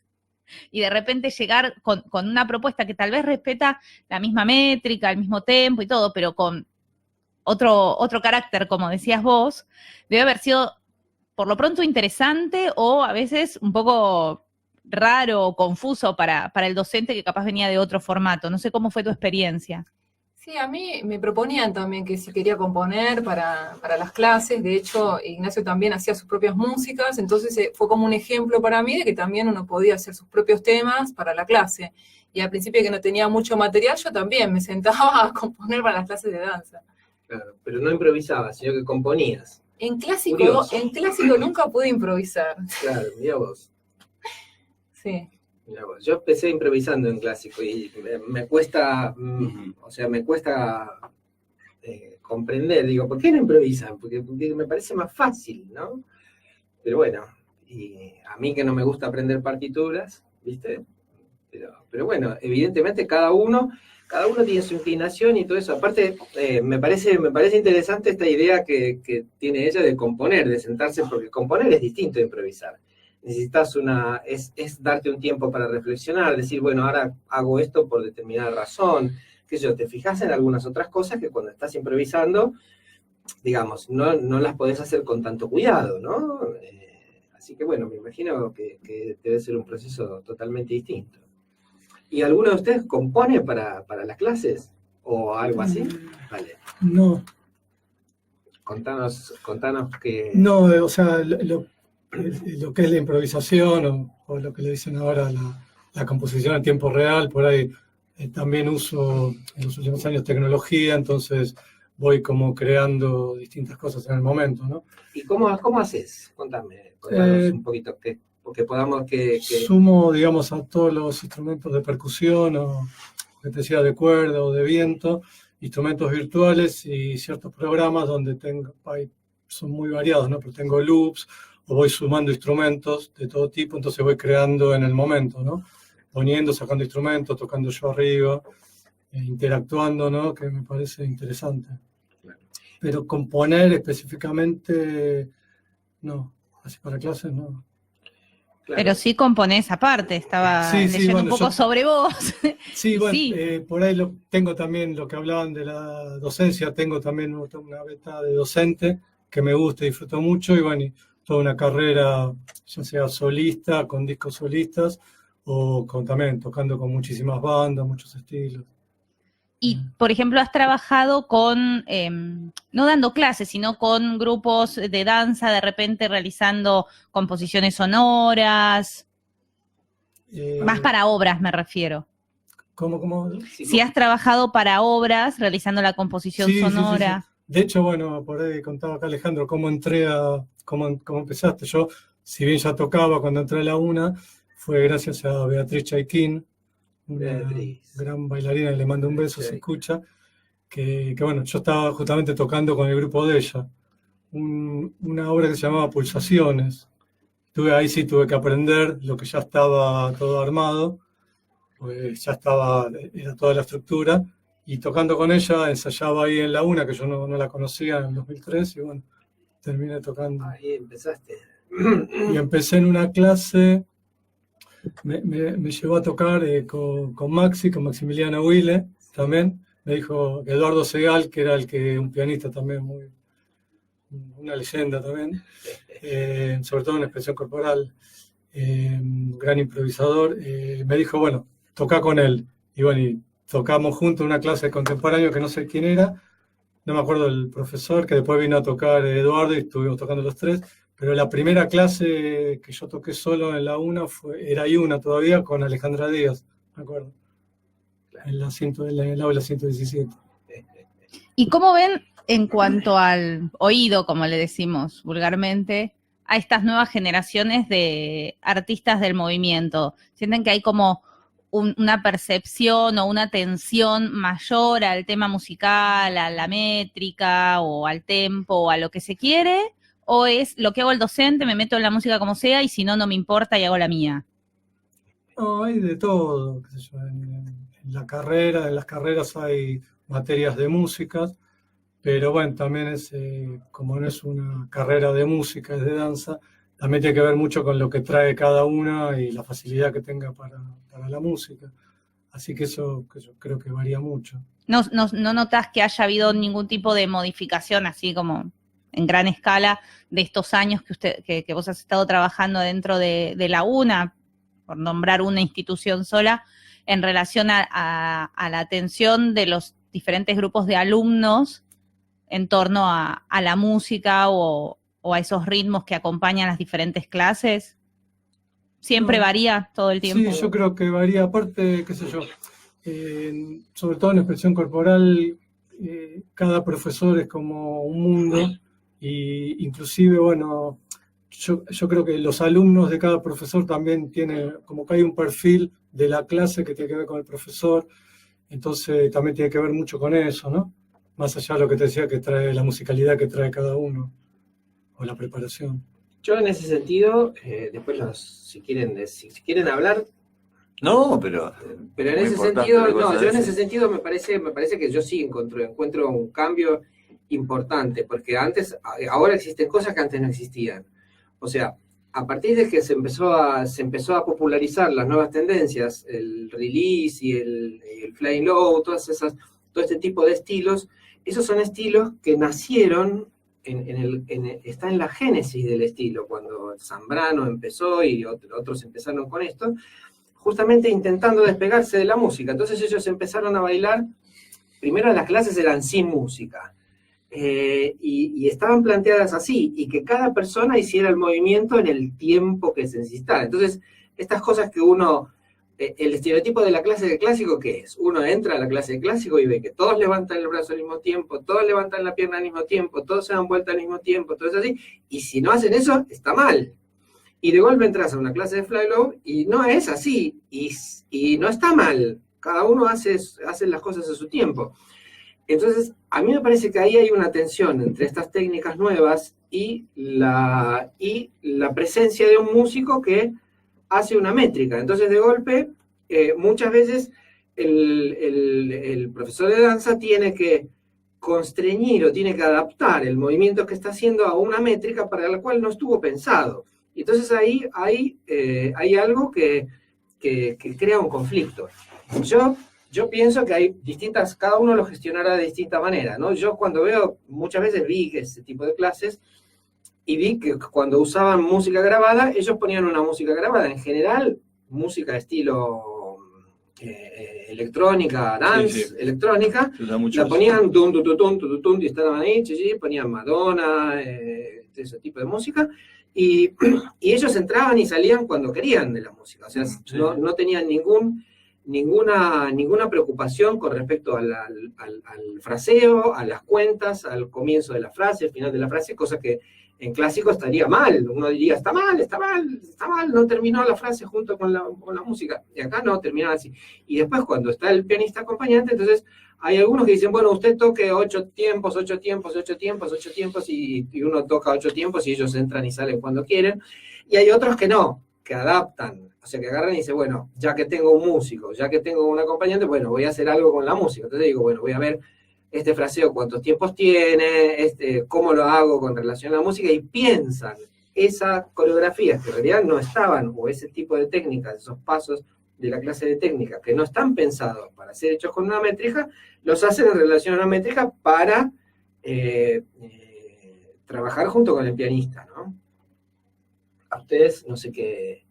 y de repente llegar con una propuesta que tal vez respeta la misma métrica, el mismo tempo y todo, pero con otro carácter, como decías vos, debe haber sido por lo pronto interesante o a veces un poco raro o confuso para el docente que capaz venía de otro formato. No sé cómo fue tu experiencia. Sí, a mí me proponían también que si quería componer para las clases. De hecho, Ignacio también hacía sus propias músicas, entonces fue como un ejemplo para mí de que también uno podía hacer sus propios temas para la clase. Y al principio, que no tenía mucho material, yo también me sentaba a componer para las clases de danza. Claro, pero no improvisabas, sino que componías. En clásico nunca pude improvisar. Claro, mirá vos. Sí. Mirá vos. Yo empecé improvisando en clásico y me cuesta, comprender. Digo, ¿por qué no improvisan? Porque me parece más fácil, ¿no? Pero bueno, y a mí que no me gusta aprender partituras, ¿viste? Pero bueno, evidentemente cada uno tiene su inclinación y todo eso. Aparte, me parece interesante esta idea que tiene ella de componer, de sentarse, porque componer es distinto de improvisar. Necesitas es darte un tiempo para reflexionar, decir, bueno, ahora hago esto por determinada razón, qué sé yo, te fijas en algunas otras cosas que cuando estás improvisando, digamos, no las podés hacer con tanto cuidado, ¿no? Así que bueno, me imagino que debe ser un proceso totalmente distinto. ¿Y alguno de ustedes compone para las clases? ¿O algo así? Vale. No. Contanos que... No, o sea, lo que es la improvisación o lo que le dicen ahora la composición en tiempo real, por ahí también uso en los últimos años tecnología, entonces voy como creando distintas cosas en el momento, ¿no? ¿Y cómo haces? Contanos un poquito, porque podamos que... Sumo, digamos, a todos los instrumentos de percusión o que te decía de cuerda o de viento, instrumentos virtuales y ciertos programas donde hay son muy variados, ¿no? Pero tengo loops, o voy sumando instrumentos de todo tipo, entonces voy creando en el momento, ¿no? Poniendo, sacando instrumentos, tocando yo arriba, interactuando, ¿no? Que me parece interesante. Pero componer específicamente, no. Así para clases, no. Claro. Pero sí componés aparte, estaba leyendo bueno, un poco sobre vos. Sí, bueno, Sí. por ahí tengo también lo que hablaban de la docencia, tengo también una beta de docente que me gusta y disfruto mucho, y bueno, y toda una carrera, ya sea solista, con discos solistas, o también tocando con muchísimas bandas, muchos estilos. Y, por ejemplo, has trabajado con, no dando clases, sino con grupos de danza, de repente realizando composiciones sonoras, más para obras me refiero. ¿Cómo? Si has trabajado para obras, realizando la composición sonora. Sí. De hecho, bueno, por ahí contaba acá Alejandro cómo empezaste. Yo, si bien ya tocaba cuando entré a la UNA, fue gracias a Beatriz Chaikin, una gran bailarina, que le mando un beso, se escucha, que bueno, yo estaba justamente tocando con el grupo de ella, una obra que se llamaba Pulsaciones. Ahí sí tuve que aprender lo que ya estaba todo armado, pues ya era toda la estructura, y tocando con ella ensayaba ahí en la UNA, que yo no la conocía en el 2003, y bueno, terminé tocando. Ahí empezaste. Y empecé en una clase. Me llevó a tocar con Maximiliano Huile también. Me dijo Eduardo Segal, que era un pianista también, una leyenda también, sobre todo en expresión corporal, gran improvisador. Me dijo, bueno, toca con él. Y bueno, y tocamos juntos una clase de contemporáneo que no sé quién era, no me acuerdo del profesor, que después vino a tocar Eduardo y estuvimos tocando los tres. Pero la primera clase que yo toqué solo en la UNA era una todavía con Alejandra Díaz, me acuerdo, en el aula 117. ¿Y cómo ven en cuanto al oído, como le decimos vulgarmente, a estas nuevas generaciones de artistas del movimiento? ¿Sienten que hay como una percepción o una atención mayor al tema musical, a la métrica o al tempo o a lo que se quiere? ¿O es lo que hago el docente, me meto en la música como sea y si no, no me importa y hago la mía? No, hay de todo, qué sé yo, en las carreras hay materias de música, pero bueno, también como no es una carrera de música, es de danza, también tiene que ver mucho con lo que trae cada una y la facilidad que tenga para la música. Así que eso yo creo que varía mucho. ¿No notás que haya habido ningún tipo de modificación así como en gran escala de estos años que vos has estado trabajando dentro de la UNA, por nombrar una institución sola, en relación a la atención de los diferentes grupos de alumnos en torno a la música o a esos ritmos que acompañan las diferentes clases? ¿Siempre varía todo el tiempo? Sí, yo creo que varía. Aparte, qué sé yo, sobre todo en expresión corporal, cada profesor es como un mundo. Y inclusive, bueno, yo creo que los alumnos de cada profesor también tienen, como que hay un perfil de la clase que tiene que ver con el profesor, entonces también tiene que ver mucho con eso, ¿no? Más allá de lo que te decía, que trae la musicalidad que trae cada uno, o la preparación. Yo en ese sentido, después si quieren hablar. No, pero en ese sentido, yo en ese sentido me parece que yo sí encuentro un cambio importante, porque ahora existen cosas que antes no existían. O sea, a partir de que se empezó a popularizar las nuevas tendencias, el release y el flying low, todo este tipo de estilos, esos son estilos que nacieron, está en la génesis del estilo, cuando Zambrano empezó y otros empezaron con esto, justamente intentando despegarse de la música. Entonces ellos empezaron a bailar, primero las clases eran sin música, y estaban planteadas así, y que cada persona hiciera el movimiento en el tiempo que se necesitara. Entonces, estas cosas que el estereotipo de la clase de clásico, ¿qué es? Uno entra a la clase de clásico y ve que todos levantan el brazo al mismo tiempo, todos levantan la pierna al mismo tiempo, todos se dan vuelta al mismo tiempo, todo es así, y si no hacen eso, está mal. Y de golpe entras a una clase de fly low y no es así, y no está mal, cada uno hace las cosas a su tiempo. Entonces, a mí me parece que ahí hay una tensión entre estas técnicas nuevas y la presencia de un músico que hace una métrica. Entonces, de golpe, muchas veces el profesor de danza tiene que constreñir o tiene que adaptar el movimiento que está haciendo a una métrica para la cual no estuvo pensado. Entonces ahí hay algo que crea un conflicto. Yo pienso que hay distintas, cada uno lo gestionará de distinta manera, ¿no? Yo cuando muchas veces vi ese tipo de clases y vi que cuando usaban música grabada, ellos ponían una música grabada, en general, música de estilo electrónica, dance, electrónica, la ponían tum, tum, tum, tum, tum, y estaban ahí, ponían Madonna, ese tipo de música, y ellos entraban y salían cuando querían de la música, o sea, no tenían ninguna preocupación con respecto al fraseo, a las cuentas, al comienzo de la frase, al final de la frase, cosa que en clásico estaría mal, uno diría, está mal, no terminó la frase junto con la música, y acá no, terminaba así. Y después cuando está el pianista acompañante, entonces hay algunos que dicen, bueno, usted toque 8 tiempos, y uno toca 8 tiempos y ellos entran y salen cuando quieren, y hay otros que no, que adaptan, o sea, que agarran y dicen, bueno, ya que tengo un músico, ya que tengo un acompañante, bueno, voy a hacer algo con la música. Entonces digo, bueno, voy a ver este fraseo cuántos tiempos tiene, cómo lo hago con relación a la música, y piensan esas coreografías que en realidad no estaban, o ese tipo de técnicas, esos pasos de la clase de técnica que no están pensados para ser hechos con una métrica, los hacen en relación a una métrica para trabajar junto con el pianista, ¿no? A ustedes, no sé qué.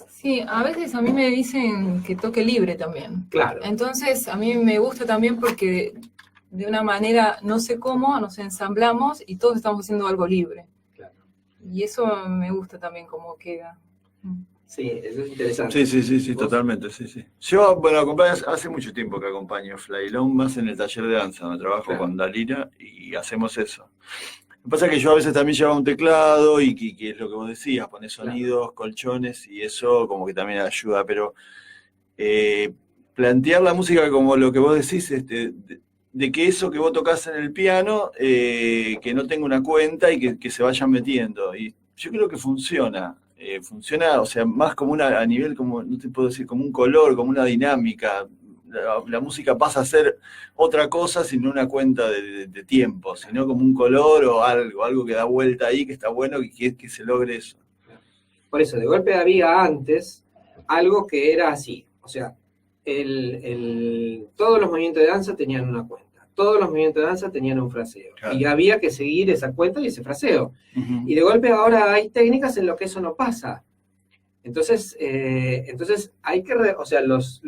Sí, a veces a mí me dicen que toque libre también. Claro. Entonces, a mí me gusta también porque de una manera, no sé cómo, nos ensamblamos y todos estamos haciendo algo libre. Claro. Y eso me gusta también cómo queda. Sí, eso es interesante. Sí, totalmente, sí. Yo, bueno, acompaño, hace mucho tiempo que acompaño Flailón, más en el taller de danza, donde trabajo con Dalila, y hacemos eso. Lo que pasa es que yo a veces también llevaba un teclado y que es lo que vos decías, pones sonidos, colchones, y eso como que también ayuda, pero plantear la música como lo que vos decís, de que eso que vos tocás en el piano, que no tenga una cuenta y que se vayan metiendo. Y yo creo que funciona, o sea, más como a nivel, como, no te puedo decir, como un color, como una dinámica. La música pasa a ser otra cosa sin una cuenta de tiempo, sino como un color o algo que da vuelta ahí, que está bueno y que se logre eso. Por eso, de golpe había antes algo que era así, o sea, todos los movimientos de danza tenían una cuenta, todos los movimientos de danza tenían un fraseo, claro, y había que seguir esa cuenta y ese fraseo. Uh-huh. Y de golpe ahora hay técnicas en lo que eso no pasa. Entonces hay que, los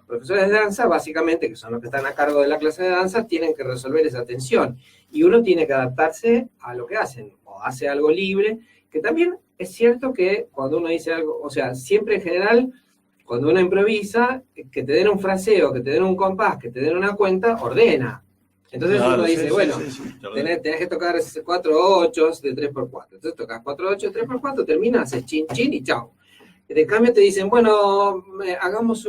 profesores de danza, básicamente, que son los que están a cargo de la clase de danza, tienen que resolver esa tensión. Y uno tiene que adaptarse a lo que hacen, o hace algo libre, que también es cierto que cuando uno dice algo, o sea, siempre en general, cuando uno improvisa, que te den un fraseo, que te den un compás, que te den una cuenta, ordena. Entonces claro, uno dice, tenés que tocar 4/8 de 3x4. Entonces tocas 4/8 de 3x4, terminas, haces chin, chin y chao. De cambio te dicen, bueno, hagamos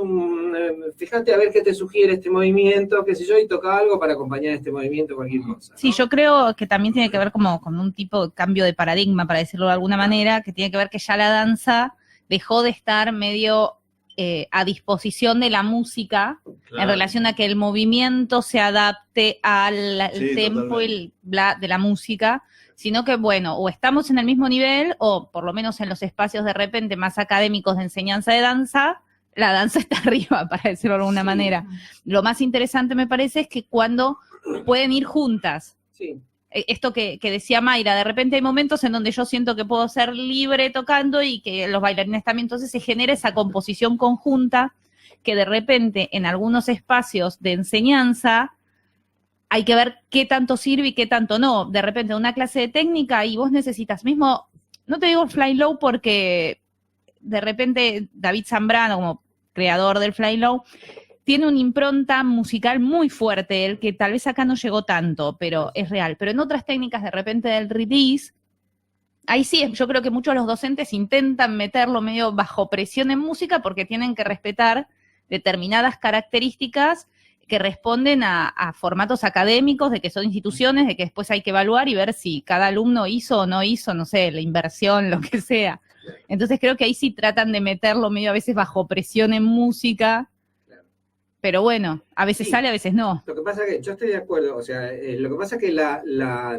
fíjate a ver qué te sugiere este movimiento, qué sé yo, y toca algo para acompañar este movimiento, cualquier cosa, ¿no? Sí, yo creo que también tiene que ver como con un tipo de cambio de paradigma, para decirlo de alguna manera, que tiene que ver que ya la danza dejó de estar medio a disposición de la música, claro, en relación a que el movimiento se adapte al tempo de la música, sino que, bueno, o estamos en el mismo nivel, o por lo menos en los espacios de repente más académicos de enseñanza de danza, la danza está arriba, para decirlo de alguna manera. Lo más interesante me parece es que cuando pueden ir juntas. Sí. Esto que decía Mayra, de repente hay momentos en donde yo siento que puedo ser libre tocando y que los bailarines también, entonces se genera esa composición conjunta que de repente en algunos espacios de enseñanza hay que ver qué tanto sirve y qué tanto no. De repente una clase de técnica y vos necesitas mismo, no te digo Fly Low porque de repente David Zambrano, como creador del Fly Low, tiene una impronta musical muy fuerte, el que tal vez acá no llegó tanto, pero es real. Pero en otras técnicas de repente del release, ahí sí, yo creo que muchos de los docentes intentan meterlo medio bajo presión en música porque tienen que respetar determinadas características que responden a formatos académicos, de que son instituciones, de que después hay que evaluar y ver si cada alumno hizo o no hizo, no sé, la inversión, lo que sea. Entonces creo que ahí sí tratan de meterlo medio a veces bajo presión en música, pero bueno, a veces Sí. sale, a veces no. Lo que pasa es que yo estoy de acuerdo, o sea, lo que pasa es que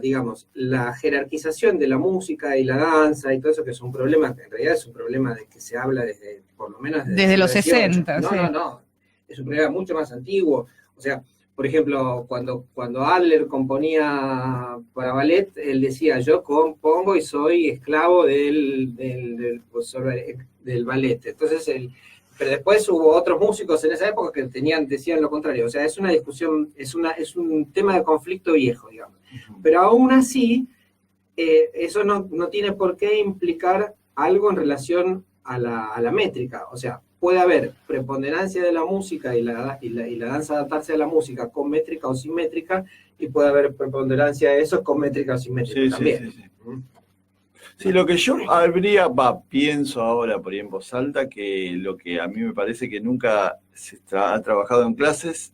digamos, la jerarquización de la música y la danza y todo eso, que es un problema, que en realidad es un problema de que se habla desde, por lo menos Desde los el siglo XVIII. 60, No, sí. no, es un problema mucho más antiguo. O sea, por ejemplo, cuando Adler componía para ballet, él decía, yo compongo y soy esclavo del ballet. Entonces, pero después hubo otros músicos en esa época que decían lo contrario. O sea, es una discusión, es un tema de conflicto viejo, digamos. Pero aún así, eso no tiene por qué implicar algo en relación a la métrica. O sea, puede haber preponderancia de la música y la danza adaptarse a la música con métrica o sin métrica, y puede haber preponderancia de eso con métrica o sin métrica también. Sí. Sí, lo que yo pienso ahora por ahí en voz alta, que lo que a mí me parece que nunca ha trabajado en clases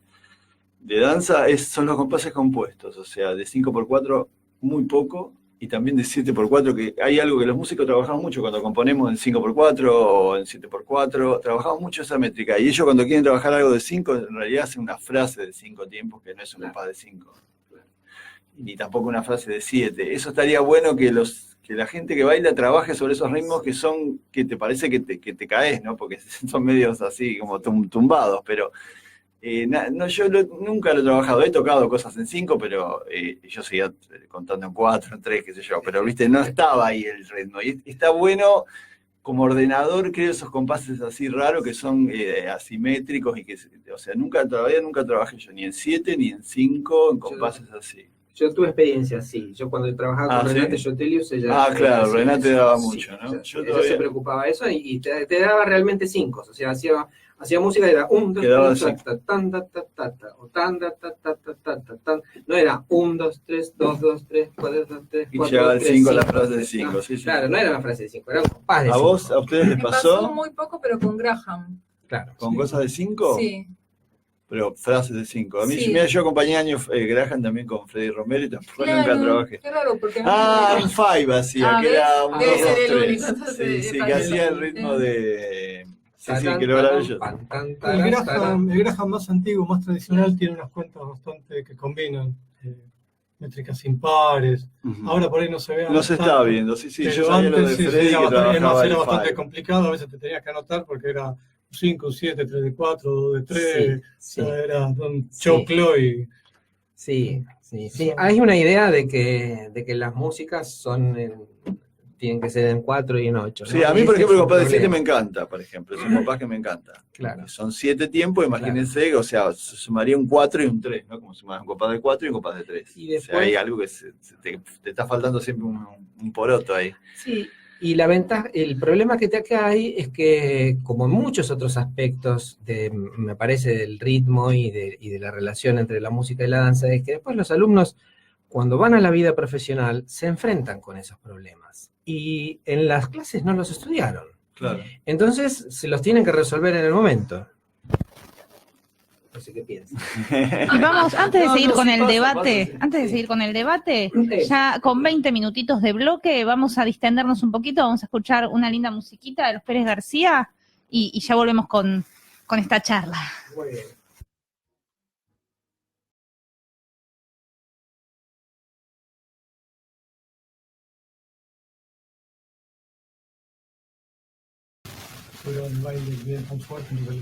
de danza son los compases compuestos, o sea, de 5x4 muy poco, y también de 7x4, que hay algo que los músicos trabajamos mucho cuando componemos en 5x4 o en 7x4, trabajamos mucho esa métrica, y ellos cuando quieren trabajar algo de 5, en realidad hacen una frase de 5 tiempos que no es un compás de 5, ni tampoco una frase de 7. Eso estaría bueno que la gente que baila trabaje sobre esos ritmos que te parece que te caes, ¿no? Porque son medios así como tumbados, pero yo nunca lo he trabajado. He tocado cosas en 5, pero yo seguía contando en 4, en 3, qué sé yo, pero viste, no estaba ahí el ritmo. Y está bueno como ordenador, creo, esos compases así raros que son asimétricos y que, o sea, todavía nunca trabajé yo ni en 7 ni en 5 en compases así. Yo tuve experiencia, sí. Yo cuando trabajaba con Renate Jotelius, ella... claro, Renate daba mucho, ¿no? Ella se preocupaba de eso y te daba realmente 5. O sea, hacía música y era 1, 2, 3, tan, ta, ta, ta, ta, o tan, ta, ta, ta, ta, ta, tan. No era 1, 2, 3, 2, 2, 3, 4, 3, 4, y llegaba el 5 a la frase de 5, sí. Claro, no era una frase de 5, era un compás de 5. ¿A ustedes les pasó? Me pasó muy poco, pero con Graham. Claro. ¿Con cosas de 5? Sí. Pero frases de 5. A mí, Sí. mira, yo acompañé años Graham también con Freddy Romero y tampoco nunca trabajé. Qué raro, porque... En Five hacía, que era 1, 2, 2, 3. Sí, que hacía el ritmo de... Sí, que lo maravilloso. El Graham más antiguo, más tradicional, tiene unas cuentas bastante que combinan métricas impares. Ahora por ahí no se ve. No se está viendo, sí, yo sabía lo de Freddy, que trabajaba era en bastante Five. complicado, a veces te tenías que anotar porque era 5, 7, 3 de 4, 2 de 3, sí. Era un choclo y... Sí. Hay una idea de que las músicas tienen que ser en 4 y en 8, ¿no? Sí, a mí, por ejemplo, el compás de 7 me encanta, por ejemplo, es un compás que me encanta. Claro. Son 7 tiempos, imagínense, o sea, se sumaría un 4 y un 3, ¿no? Como sumar un compás de 4 y un compás de 3. Y después, o sea, hay algo que te está faltando siempre un poroto ahí. Sí, y la ventaja, el problema que acá hay es que, como en muchos otros aspectos, me parece, del ritmo y de la relación entre la música y la danza, es que después los alumnos, cuando van a la vida profesional, se enfrentan con esos problemas. Y en las clases no los estudiaron. Claro. Entonces, se los tienen que resolver en el momento. No sé qué piensas. Y vamos, antes de seguir con el pasa, debate, pasa, antes de seguir con el debate, Sí. ya con 20 minutitos de bloque, vamos a distendernos un poquito, vamos a escuchar una linda musiquita de los Pérez García y ya volvemos con esta charla. Muy bien.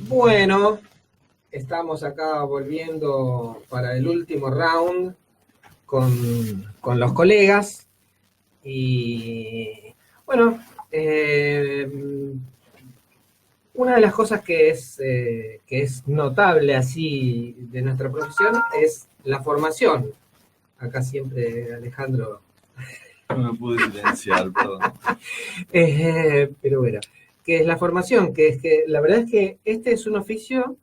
Bueno, estamos acá volviendo para el último round con los colegas y bueno, una de las cosas que es notable así de nuestra profesión es la formación. Acá siempre Alejandro... No me pude silenciar, perdón. Pero bueno, que es la formación, que es que la verdad es que este es un oficio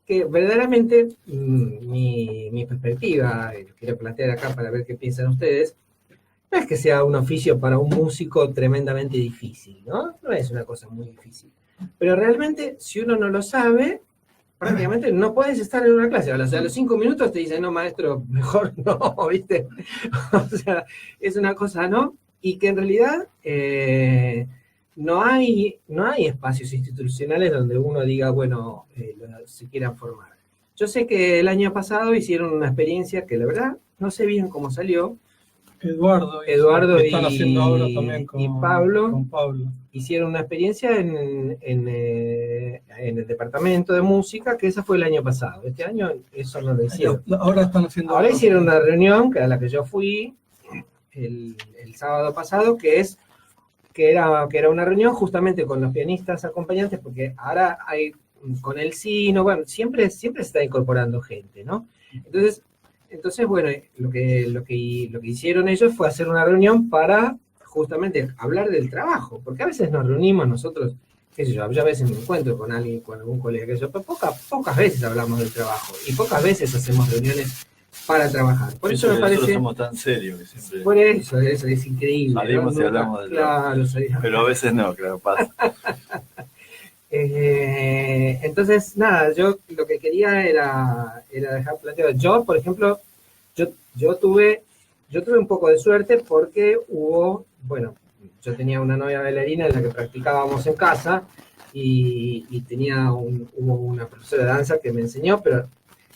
que verdaderamente mi perspectiva, y lo quiero plantear acá para ver qué piensan ustedes, no es que sea un oficio para un músico tremendamente difícil, ¿no? No es una cosa muy difícil. Pero realmente, si uno no lo sabe, prácticamente no puedes estar en una clase. O sea, a los 5 minutos te dicen, no, maestro, mejor no, ¿viste? O sea, es una cosa, ¿no? Y que en realidad no hay espacios institucionales donde uno diga, bueno, se quieran formar. Yo sé que el año pasado hicieron una experiencia que la verdad no sé bien cómo salió. Eduardo que están haciendo ahora también y Pablo con Pablo. hicieron una experiencia en el departamento de música, que esa fue el año pasado. Este año eso no lo hicieron. Ahora están haciendo. Ahora hicieron una reunión a la que yo fui el sábado pasado, que era una reunión justamente con los pianistas acompañantes, porque ahora hay con el sino, bueno, siempre se está incorporando gente, ¿no? Entonces, bueno, lo que hicieron ellos fue hacer una reunión para justamente hablar del trabajo, porque a veces nos reunimos nosotros, qué sé yo a veces me encuentro con alguien, con algún colega, que yo, pero pocas veces hablamos del trabajo, y pocas veces hacemos reuniones para trabajar. Por eso me parece... Nosotros somos tan serios que siempre... Por eso es increíble. Salimos y hablamos del trabajo. Pero a veces no, claro, pasa. Entonces, nada, yo lo que quería era dejar planteado. Yo, por ejemplo, yo tuve un poco de suerte porque yo tenía una novia bailarina en la que practicábamos en casa y hubo una profesora de danza que me enseñó, pero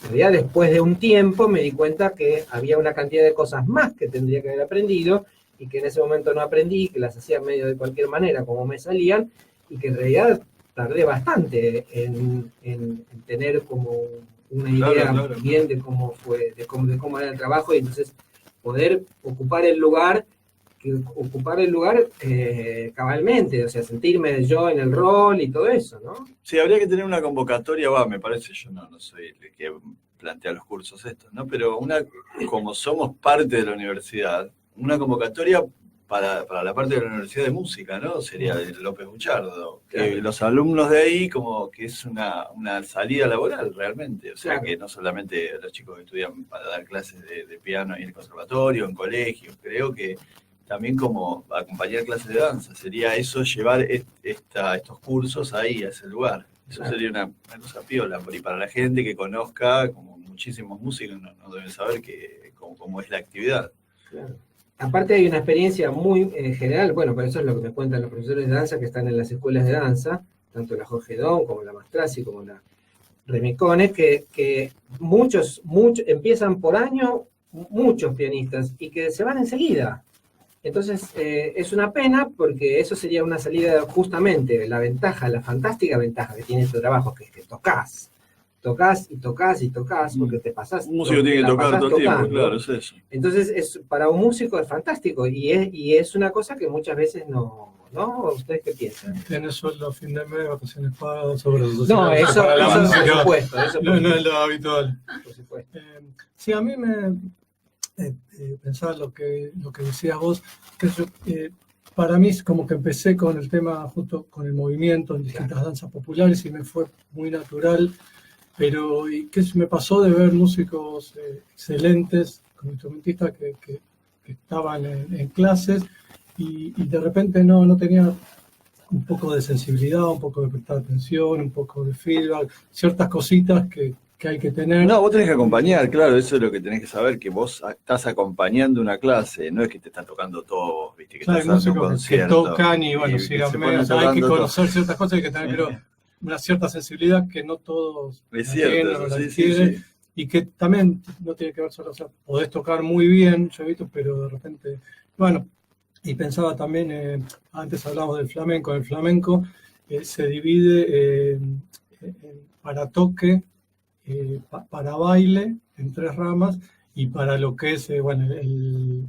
en realidad después de un tiempo me di cuenta que había una cantidad de cosas más que tendría que haber aprendido y que en ese momento no aprendí, que las hacía medio de cualquier manera, como me salían, y que en realidad tardé bastante en tener como una idea bien de cómo era el trabajo, y entonces poder ocupar el lugar cabalmente, o sea, sentirme yo en el rol y todo eso, ¿no? Sí, habría que tener una convocatoria, me parece, yo no soy el que plantea los cursos estos, ¿no? Pero como somos parte de la universidad, una convocatoria para la parte de la Universidad de Música, ¿no? Sería de López Buchardo. Claro. Los alumnos de ahí como que es una salida laboral realmente. O sea, claro, que no solamente los chicos que estudian para dar clases de piano y en el conservatorio, en colegios, creo que también como acompañar clases de danza. Sería eso, llevar estos cursos ahí, a ese lugar. Eso claro, sería una cosa piola. Y para la gente que conozca, como muchísimos músicos no deben saber cómo es la actividad. Claro. Aparte hay una experiencia muy general, bueno, por eso es lo que me cuentan los profesores de danza que están en las escuelas de danza, tanto la Jorge Don como la Mastrasi como la Remicones, que muchos empiezan por año, muchos pianistas, y que se van enseguida. Entonces es una pena porque eso sería una salida, justamente, la fantástica ventaja que tiene este trabajo, que es que tocas y tocas, porque te pasás. Un músico tiene que tocar todo el tiempo, claro, es eso. Entonces, para un músico es fantástico, y es una cosa que muchas veces no. ¿Ustedes qué piensan? ¿Tienes sueldo a fin de mes, vacaciones pagas, sobre los No, eso por supuesto. No es lo habitual. Por supuesto. Sí, a mí me pensaba lo que decías vos, que para mí es como que empecé con el tema justo con el movimiento en distintas danzas populares y me fue muy natural. Pero ¿qué me pasó de ver músicos excelentes, como instrumentistas que estaban en clases y de repente no tenía un poco de sensibilidad, un poco de prestar atención, un poco de feedback, ciertas cositas que hay que tener? No, vos tenés que acompañar, claro, eso es lo que tenés que saber, que vos estás acompañando una clase, no es que te están tocando todos, viste, que estás dando un concierto. Que tocan y bueno, síganme, o sea, hay que conocer ciertas cosas, hay que tener, creo, una cierta sensibilidad que no todos cierto, sí. Y que también no tiene que ver solo, o sea, podés tocar muy bien, yo he visto, pero de repente, bueno, y pensaba también, antes hablamos del flamenco, el flamenco se divide para toque, para baile, en 3 ramas, y para lo que es, el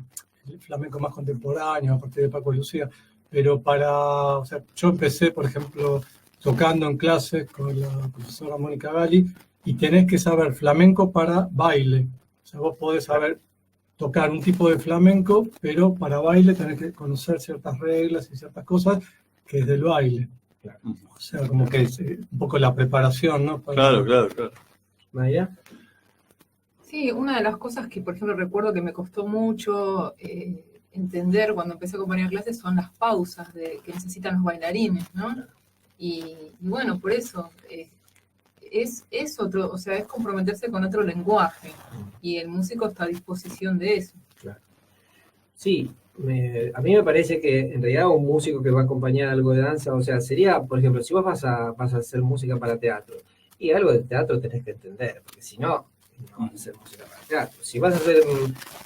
flamenco más contemporáneo, a partir de Paco y Lucía, pero o sea, yo empecé, por ejemplo, tocando en clases con la profesora Mónica Gali, y tenés que saber flamenco para baile. O sea, vos podés saber tocar un tipo de flamenco, pero para baile tenés que conocer ciertas reglas y ciertas cosas que es del baile. Claro. O sea, como que es un poco la preparación, ¿no? Claro. ¿Maya? Sí, una de las cosas que, por ejemplo, recuerdo que me costó mucho entender cuando empecé a acompañar clases son las pausas que necesitan los bailarines, ¿no? Y bueno, por eso es otro, o sea, es comprometerse con otro lenguaje, y el músico está a disposición de eso. Claro. Sí, a mí me parece que en realidad un músico que va a acompañar algo de danza, o sea, sería, por ejemplo, si vos vas a hacer música para teatro, y algo de teatro tenés que entender, porque si no, no vas a hacer música para teatro. Si vas a hacer,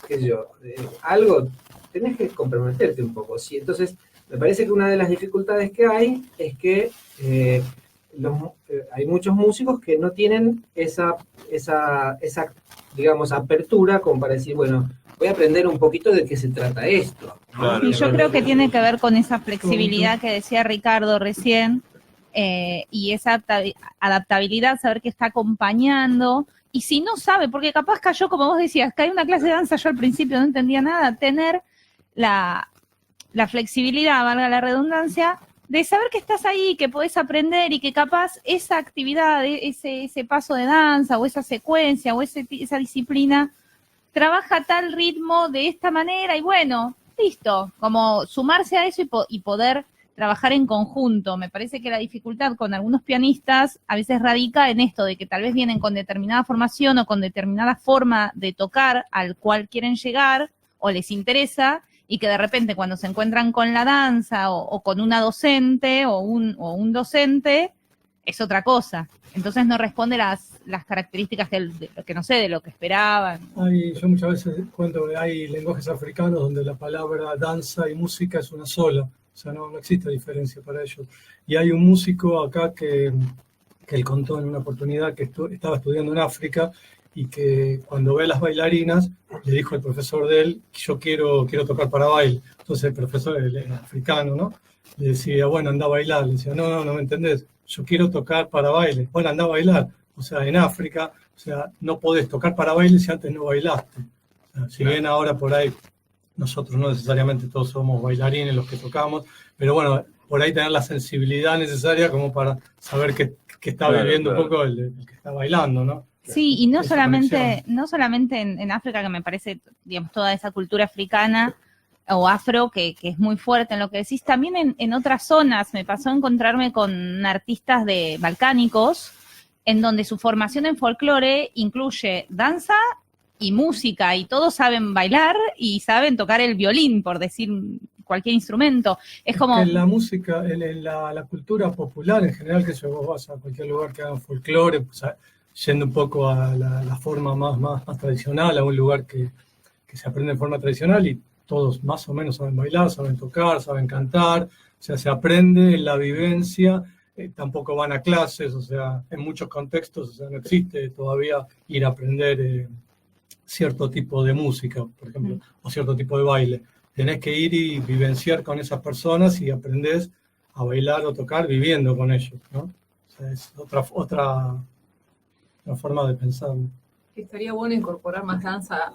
qué sé yo, algo, tenés que comprometerte un poco. ¿Sí? Entonces, me parece que una de las dificultades que hay es que hay muchos músicos que no tienen esa, digamos, apertura como para decir, bueno, voy a aprender un poquito de qué se trata esto. Claro. Y yo creo que tiene que ver con esa flexibilidad que decía Ricardo recién, y esa adaptabilidad, saber que está acompañando. Y si no sabe, porque capaz cayó, como vos decías, que hay una clase de danza, yo al principio no entendía nada, tener la flexibilidad, valga la redundancia, de saber que estás ahí, que podés aprender y que capaz esa actividad, ese paso de danza o esa secuencia o esa disciplina trabaja a tal ritmo de esta manera y bueno, listo, como sumarse a eso y poder trabajar en conjunto. Me parece que la dificultad con algunos pianistas a veces radica en esto de que tal vez vienen con determinada formación o con determinada forma de tocar al cual quieren llegar o les interesa, y que de repente cuando se encuentran con la danza o con una docente o un docente, es otra cosa. Entonces no responde las características que no sé, de lo que esperaban. Yo muchas veces cuento que hay lenguajes africanos donde la palabra danza y música es una sola, o sea, no existe diferencia para ellos. Y hay un músico acá que él contó en una oportunidad que estaba estudiando en África y que cuando ve a las bailarinas le dijo al profesor de él, yo quiero tocar para baile. Entonces el profesor, el africano, ¿no?, le decía, bueno, anda a bailar. Le decía, no me entendés, yo quiero tocar para baile. Bueno, anda a bailar. O sea, en África, o sea, no podés tocar para baile si antes no bailaste. O sea, si bien ahora por ahí nosotros no necesariamente todos somos bailarines los que tocamos, pero bueno, por ahí tener la sensibilidad necesaria como para saber que está viviendo un poco el que está bailando, ¿no? Sí, y no Esa solamente conexión. en África, que me parece, digamos, toda esa cultura africana o afro que es muy fuerte en lo que decís, también en otras zonas me pasó encontrarme con artistas balcánicos en donde su formación en folclore incluye danza y música, y todos saben bailar y saben tocar el violín, por decir cualquier instrumento. Es como... que la música, en la cultura popular en general, que si vos vas a cualquier lugar que hagan folclore, pues, yendo un poco a la forma más tradicional, a un lugar que se aprende de forma tradicional y todos más o menos saben bailar, saben tocar, saben cantar, o sea, se aprende en la vivencia, tampoco van a clases, o sea, en muchos contextos, o sea, no existe todavía ir a aprender cierto tipo de música, por ejemplo, o cierto tipo de baile. Tenés que ir y vivenciar con esas personas y aprendés a bailar o tocar viviendo con ellos, ¿no? O sea, es otra forma de pensar. Estaría bueno incorporar más danza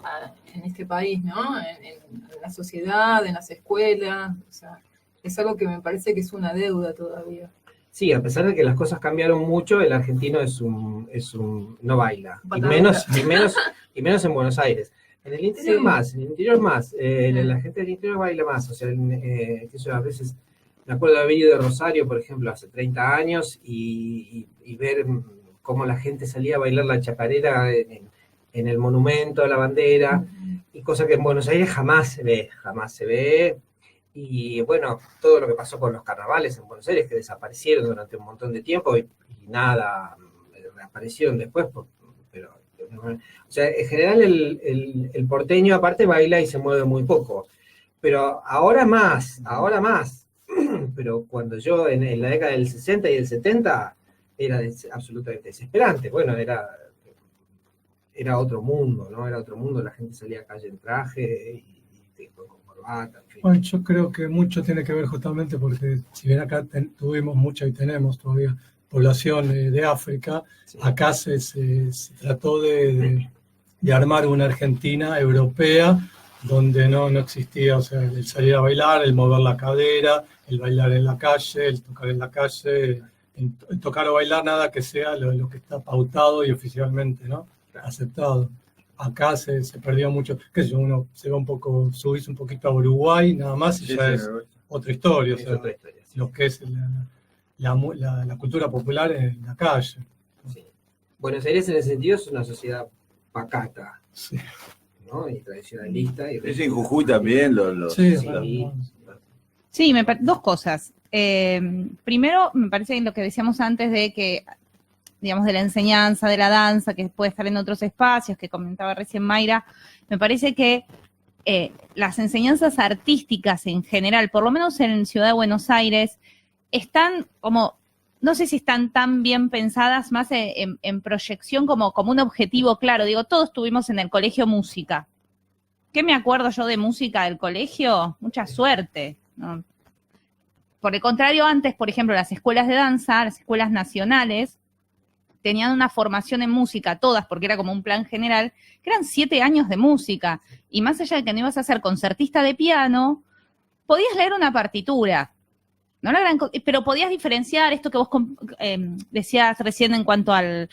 en este país, ¿no? En la sociedad, en las escuelas, o sea, es algo que me parece que es una deuda todavía. Sí, a pesar de que las cosas cambiaron mucho, el argentino no baila, y menos en Buenos Aires. En el interior más, la gente del interior baila más, o sea, a veces me acuerdo de haber ido de Rosario, por ejemplo, hace 30 años y ver cómo la gente salía a bailar la chacarera en el monumento a la bandera, y cosa que en Buenos Aires jamás se ve. Y bueno, todo lo que pasó con los carnavales en Buenos Aires, que desaparecieron durante un montón de tiempo y nada, reaparecieron después, pero, o sea, en general el porteño aparte baila y se mueve muy poco, pero ahora más, pero cuando yo en la década del 60 y del 70 era absolutamente desesperante. Bueno, era otro mundo, ¿no? Era otro mundo, la gente salía a calle en traje y con corbata, en fin. Bueno, yo creo que mucho tiene que ver justamente porque si bien acá tuvimos mucha y tenemos todavía población de África, sí. Acá se trató de armar una Argentina europea donde no existía, o sea, el salir a bailar, el mover la cadera, el bailar en la calle, el tocar en la calle, el tocar o bailar nada que sea lo que está pautado y oficialmente, ¿no?, aceptado. Acá se perdió mucho, qué sé yo, uno se va subís un poquito a Uruguay, nada más, y ya es otra historia, o sea, otra historia, sí. Lo que es la cultura popular en la calle. Sí. Buenos Aires en ese sentido es una sociedad pacata, Sí, ¿no? Y tradicionalista. Y Es en Jujuy también, sí, Sí. Sí, dos cosas. Primero, me parece lo que decíamos antes de que, digamos, de la enseñanza, de la danza, que puede estar en otros espacios, que comentaba recién Mayra, me parece que las enseñanzas artísticas en general, por lo menos en Ciudad de Buenos Aires, están como, no sé si están tan bien pensadas más en proyección como un objetivo claro. Digo, todos tuvimos en el colegio música. ¿Qué me acuerdo yo de música del colegio? Mucha suerte, ¿no? Por el contrario, antes, por ejemplo, las escuelas de danza, las escuelas nacionales, tenían una formación en música, todas, porque era como un plan general, que eran 7 años de música. Y más allá de que no ibas a ser concertista de piano, podías leer una partitura. No la gran, pero podías diferenciar esto que vos decías recién en cuanto al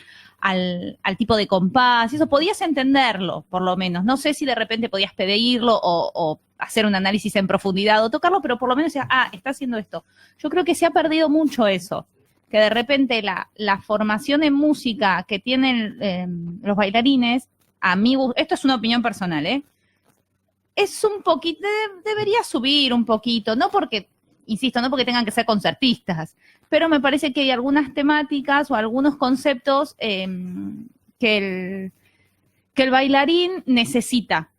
tipo de compás, y eso podías entenderlo, por lo menos. No sé si de repente podías pedirlo o hacer un análisis en profundidad o tocarlo, pero por lo menos decías, está haciendo esto. Yo creo que se ha perdido mucho eso, que de repente la formación en música que tienen los bailarines, a mí, esto es una opinión personal, es un poquito, debería subir un poquito, no porque, insisto, no porque tengan que ser concertistas, pero me parece que hay algunas temáticas o algunos conceptos que el bailarín necesita.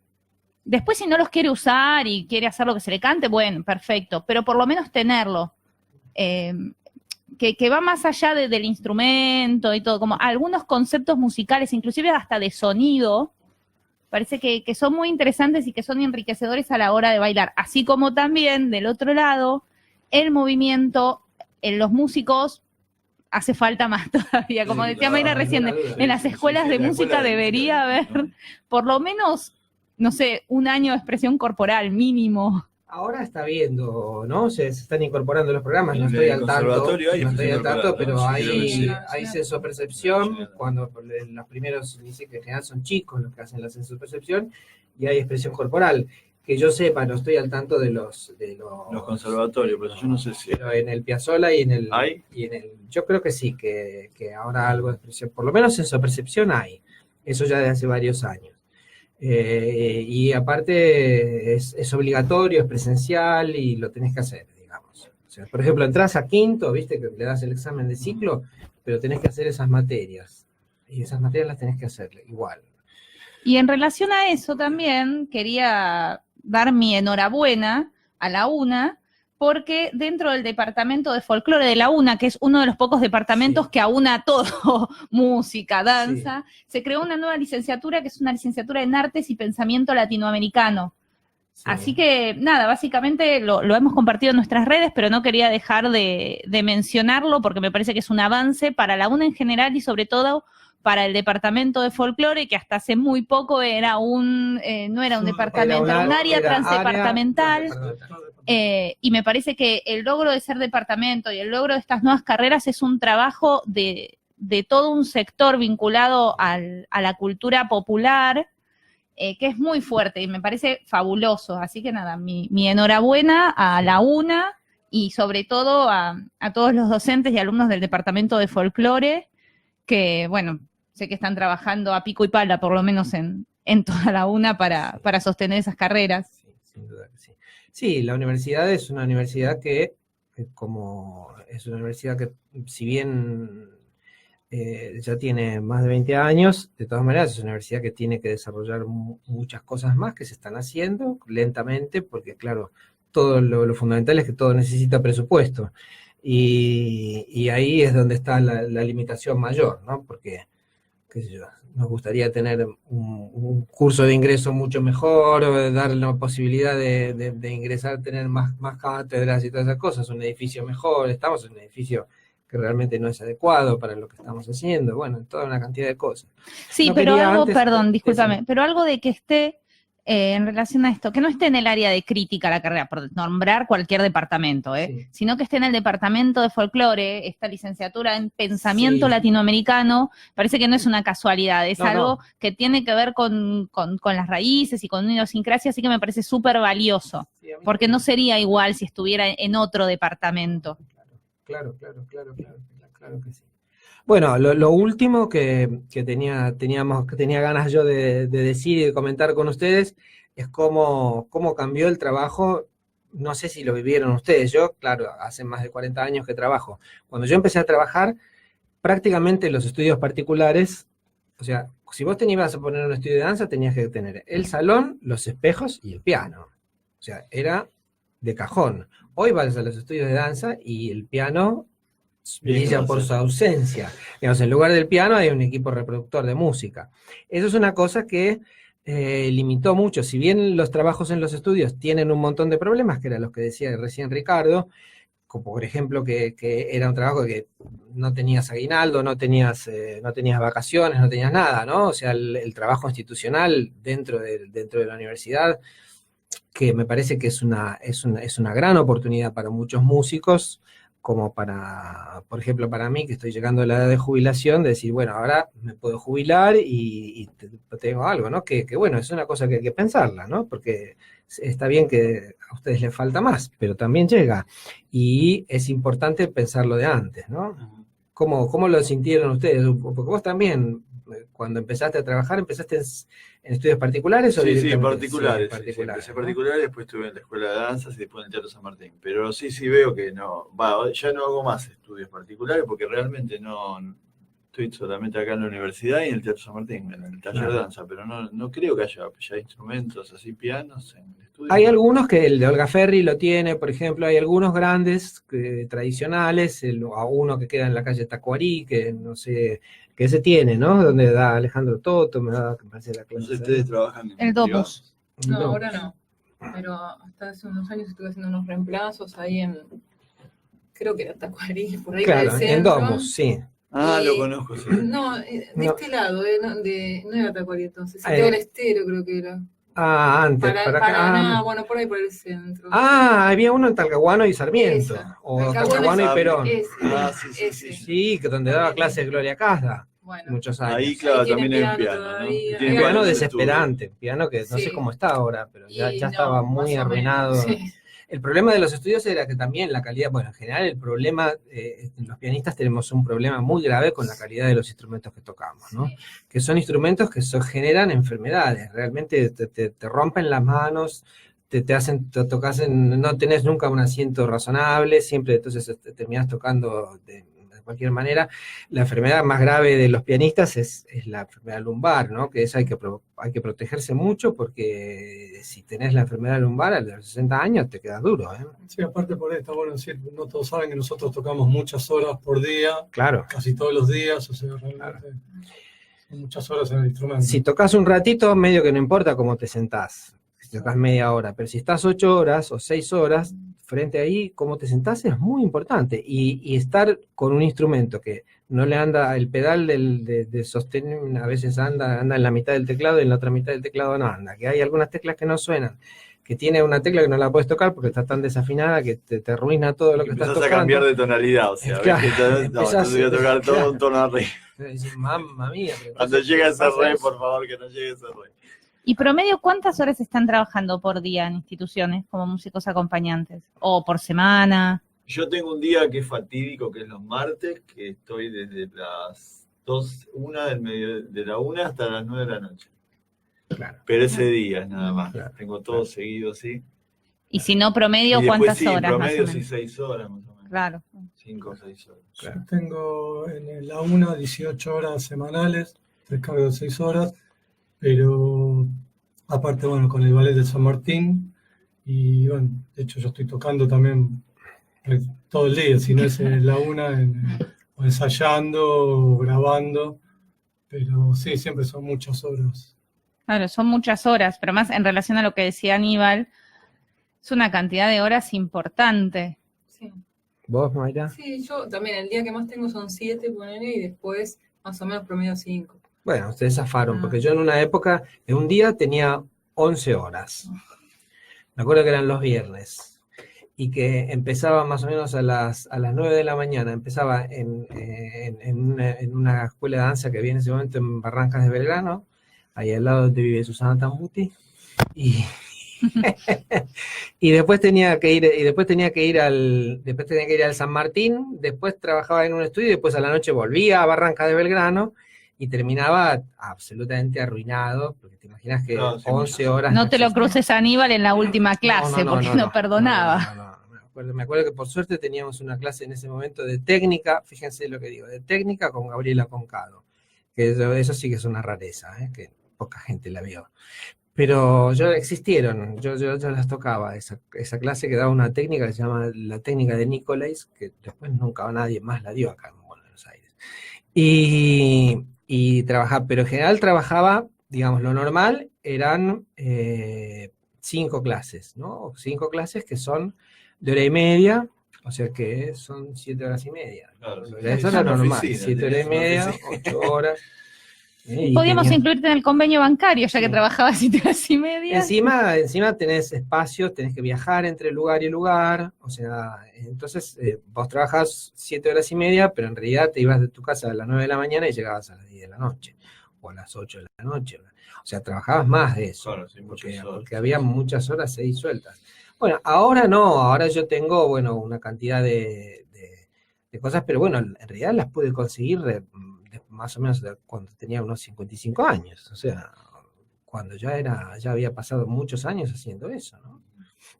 Después, si no los quiere usar y quiere hacer lo que se le cante, bueno, perfecto, pero por lo menos tenerlo. Que va más allá del instrumento y todo, como algunos conceptos musicales, inclusive hasta de sonido, parece que son muy interesantes y que son enriquecedores a la hora de bailar. Así como también, del otro lado, el movimiento en los músicos hace falta más todavía. Como decía Mayra recién, en las escuelas de música debería haber por lo menos, no sé, un año de expresión corporal mínimo. Ahora está viendo, ¿no? Se están incorporando los programas, no En estoy el al tanto, conservatorio hay no estoy al tanto, expresión pero corporal, ¿no? Sí, creo que hay sí. sensopercepción, cuando los primeros inicios que en general son chicos los que hacen la sensopercepción, y hay expresión corporal. Que yo sepa, no estoy al tanto de los conservatorios, pero yo no sé si... Pero en el Piazzolla y en el... ¿Hay? Yo creo que sí, que ahora algo de expresión, por lo menos sensopercepción hay, eso ya de hace varios años. Y aparte es obligatorio, es presencial y lo tenés que hacer, digamos. O sea, por ejemplo, entras a quinto, viste que le das el examen de ciclo, pero tenés que hacer esas materias. Y esas materias las tenés que hacer igual. Y en relación a eso también quería dar mi enhorabuena a la UNA, porque dentro del departamento de folclore de la UNA, que es uno de los pocos departamentos que aúna todo, música, danza, se creó una nueva licenciatura que es una licenciatura en Artes y Pensamiento Latinoamericano. Sí. Así que, nada, básicamente lo hemos compartido en nuestras redes, pero no quería dejar de mencionarlo porque me parece que es un avance para la UNA en general y sobre todo para el departamento de folclore, que hasta hace muy poco era no era un departamento, era un área transdepartamental. Y me parece que el logro de ser departamento y el logro de estas nuevas carreras es un trabajo de todo un sector vinculado a la cultura popular, que es muy fuerte y me parece fabuloso. Así que nada, mi enhorabuena a la UNA y sobre todo a todos los docentes y alumnos del departamento de folclore, que bueno, sé que están trabajando a pico y pala, por lo menos en toda la UNA para sostener esas carreras. Sí, sin duda que sí. Sí, la universidad es una universidad que si bien ya tiene más de 20 años, de todas maneras es una universidad que tiene que desarrollar muchas cosas más que se están haciendo lentamente, porque claro, todo lo fundamental es que todo necesita presupuesto. Y ahí es donde está la limitación mayor, ¿no? Porque, qué sé yo, nos gustaría tener un curso de ingreso mucho mejor, dar la posibilidad de ingresar, tener más cátedras y todas esas cosas, un edificio mejor. Estamos en un edificio que realmente no es adecuado para lo que estamos haciendo, bueno, toda una cantidad de cosas. Sí, pero algo, perdón, discúlpame, pero algo de que esté en relación a esto, que no esté en el área de crítica a la carrera, por nombrar cualquier departamento, sí, sino que esté en el departamento de folclore, esta licenciatura en pensamiento latinoamericano, parece que no es una casualidad, es algo que tiene que ver con las raíces y con una idiosincrasia, así que me parece súper valioso, porque no sería igual si estuviera en otro departamento. Claro que sí. Bueno, lo último que tenía ganas yo de decir y de comentar con ustedes es cómo cambió el trabajo. No sé si lo vivieron ustedes. Yo, claro, hace más de 40 años que trabajo. Cuando yo empecé a trabajar, prácticamente los estudios particulares, o sea, si vos te ibas a poner un estudio de danza, tenías que tener el salón, los espejos y el piano. O sea, era de cajón. Hoy vas a los estudios de danza y el piano brilla por su ausencia. Digamos, en lugar del piano hay un equipo reproductor de música. Eso es una cosa que limitó mucho. Si bien los trabajos en los estudios tienen un montón de problemas, que eran los que decía recién Ricardo, como por ejemplo que era un trabajo que no tenías aguinaldo, no tenías vacaciones, no tenías nada, ¿no? O sea, el trabajo institucional dentro de la universidad, que me parece que es una gran oportunidad para muchos músicos, como por ejemplo, para mí, que estoy llegando a la edad de jubilación, de decir, bueno, ahora me puedo jubilar y tengo algo, ¿no? Que bueno, es una cosa que hay que pensarla, ¿no? Porque está bien que a ustedes les falta más, pero también llega. Y es importante pensarlo de antes, ¿no? ¿Cómo lo sintieron ustedes? Porque vos también, cuando empezaste a trabajar, ¿empezaste en estudios particulares o Sí, particulares? particulares. Sí, empecé particulares, después estuve en la Escuela de Danzas y después en el Teatro San Martín. Pero sí veo que ya no hago más estudios particulares porque realmente no estoy solamente acá en la universidad y en el Teatro San Martín, en el taller de danza, pero no creo que haya ya instrumentos así, pianos en el estudio. Hay algunos que el de Olga Ferri lo tiene, por ejemplo, hay algunos grandes tradicionales, uno que queda en la calle Tacuarí, que no sé, que se tiene, ¿no? Donde da Alejandro Toto, me parece la clase. Ustedes trabajan en El Domus. No, ahora no. Pero hasta hace unos años estuve haciendo unos reemplazos ahí creo que era Tacuarí, por ahí. Claro, en Domus, sí. Lo conozco, sí. No, este lado, no era Tacuarí entonces, Santiago del Estero creo que era. Antes, para acá. Paraná, bueno, por ahí por el centro. Había uno en Talcahuano y Sarmiento. Esa. O Talcahuano y Perón. Ese. Sí, que donde daba clases Gloria Casda. Bueno, muchos años. Ahí, claro, ahí también hay un piano piano, todavía. ¿no? Un piano desesperante, piano que no sé Sí. cómo está ahora, pero ya Y estaba no, muy más o arruinado. menos, sí. El problema de los estudios era que también la calidad, bueno, en general el problema, los pianistas tenemos un problema muy grave con la calidad de los instrumentos que tocamos, ¿no? Sí. Que son instrumentos que generan enfermedades, realmente te rompen las manos, te tocas no tenés nunca un asiento razonable, siempre entonces te terminás tocando de cualquier manera. La enfermedad más grave de los pianistas es la enfermedad lumbar, ¿no? Que hay que protegerse mucho porque si tenés la enfermedad lumbar a los 60 años te quedas duro, ¿eh? Sí, aparte por ahí está bueno decir, no todos saben que nosotros tocamos muchas horas por día, Claro. casi todos los días, o sea, realmente son muchas horas en el instrumento. Si tocas un ratito, medio que no importa cómo te sentás, si tocas media hora, pero si estás 8 horas o 6 horas, frente ahí, cómo te sentás es muy importante. Y estar con un instrumento que no le anda, el pedal de sostén a veces anda en la mitad del teclado y en la otra mitad del teclado no anda, que hay algunas teclas que no suenan, que tiene una tecla que no la puedes tocar porque está tan desafinada que te arruina todo lo que estás tocando. Empezás a cambiar de tonalidad, o sea, Claro, ves que entonces voy a tocar todo un tono arriba. Mamma mía. Cuando llegue a ese re, por favor, que no llegue a ese re. ¿Y promedio cuántas horas están trabajando por día en instituciones como músicos acompañantes? ¿O por semana? Yo tengo un día que es fatídico, que es los martes, que estoy desde las 1 de la 1 hasta las 9 de la noche. Claro. Pero ese día es nada más. Claro. Tengo todo seguido, sí. Y si no promedio, Y después, ¿cuántas sí, horas promedio más o sí menos? 6 horas más o menos. Claro. 5 o 6 horas. Yo tengo en la UNA 18 horas semanales, 3 cargos de 6 horas, pero aparte, bueno, con el ballet de San Martín, y bueno, de hecho yo estoy tocando también todo el día, si no es en la UNA, o ensayando, o grabando, pero sí, siempre son muchas horas. Claro, son muchas horas, pero más en relación a lo que decía Aníbal, es una cantidad de horas importante. Sí. ¿Vos, Mayra? Sí, yo también, el día que más tengo son 7, ponele, y después más o menos promedio 5. Bueno, ustedes zafaron, porque yo en una época, en un día tenía 11 horas. Me acuerdo que eran los viernes. Y que empezaba más o menos a las 9 de la mañana. Empezaba en una escuela de danza que había en ese momento en Barrancas de Belgrano, ahí al lado donde vive Susana Tambuti. Y Y después tenía que ir al San Martín, después trabajaba en un estudio y después a la noche volvía a Barranca de Belgrano y terminaba absolutamente arruinado, porque te imaginas que No, sí, 11 horas... No te lo cruces a Aníbal en la última clase, porque no perdonaba. No. Me acuerdo que por suerte teníamos una clase en ese momento de técnica, fíjense lo que digo, de técnica con Gabriela Concado, que eso sí que es una rareza, que poca gente la vio. Pero yo las tocaba, esa clase que daba una técnica que se llama la técnica de Nicolais, que después nunca nadie más la dio acá en Buenos Aires. Y trabajaba, pero en general trabajaba, digamos, lo normal eran 5 clases, ¿no? 5 clases que son de hora y media, o sea que son 7 horas y media. Claro, Eso era normal, oficina, 7 horas y media, 8 horas. Podíamos incluirte en el convenio bancario, ya que trabajabas 7 horas y media. Encima tenés espacios, tenés que viajar entre lugar y lugar, o sea, entonces vos trabajás 7 horas y media, pero en realidad te ibas de tu casa a las 9 de la mañana y llegabas a las 10 de la noche, o a las 8 de la noche, o sea, trabajabas más de eso, claro, sí, porque había muchas horas ahí sueltas. Bueno, ahora no, ahora yo tengo, bueno, una cantidad de cosas, pero bueno, en realidad las pude conseguir más o menos cuando tenía unos 55 años, o sea, cuando ya había pasado muchos años haciendo eso, ¿no?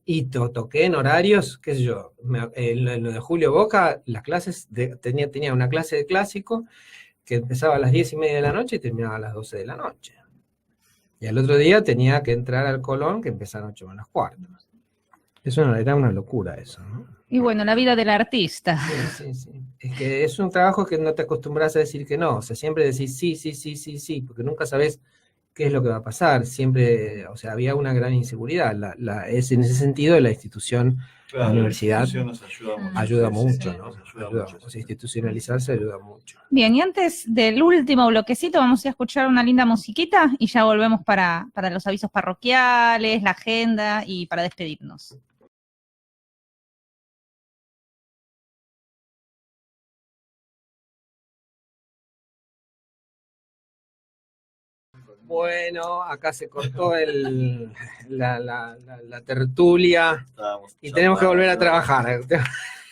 Y toqué en horarios, qué sé yo, en lo de Julio Boca, las clases, tenía una clase de clásico que empezaba a las 10:30 de la noche y terminaba a las 12 de la noche. Y al otro día tenía que entrar al Colón, que empezaba a 8:45. Eso era una locura eso, ¿no? Y bueno, la vida del artista. Sí. Es que es un trabajo que no te acostumbras a decir que no, o sea, siempre decís sí, porque nunca sabes qué es lo que va a pasar, siempre, o sea, había una gran inseguridad, es en ese sentido la institución, la universidad, nos ayuda mucho, sí, ¿no? nos ayuda mucho, O sea, institucionalizarse ayuda mucho. Bien, y antes del último bloquecito vamos a escuchar una linda musiquita y ya volvemos para los avisos parroquiales, la agenda y para despedirnos. Bueno, acá se cortó la tertulia y tenemos que volver a trabajar.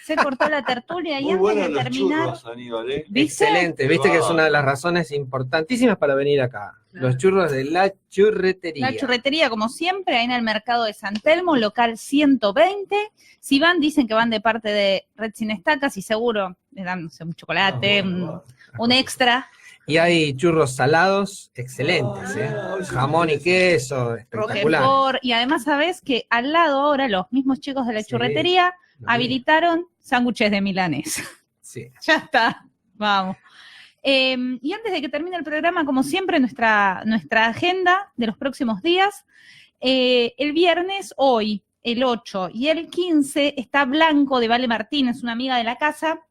Se cortó la tertulia y Muy antes de buenos terminar... churros, Aníbal, ¿Viste? Excelente, viste que es una de las razones importantísimas para venir acá. Claro. Los churros de la churretería. La churretería, como siempre, ahí en el mercado de San Telmo, local 120. Si van, dicen que van de parte de Red Sin Estacas y seguro les dan, no sé, un chocolate, un extra. Y hay churros salados excelentes, jamón y queso, espectacular. Roquefort, y además sabes que al lado ahora los mismos chicos de la churretería habilitaron sándwiches de milanesa. Sí. Ya está, vamos. Y antes de que termine el programa, como siempre, nuestra agenda de los próximos días. El viernes, hoy, el 8 y el 15, está Blanco de Vale Martínez, una amiga de la casa,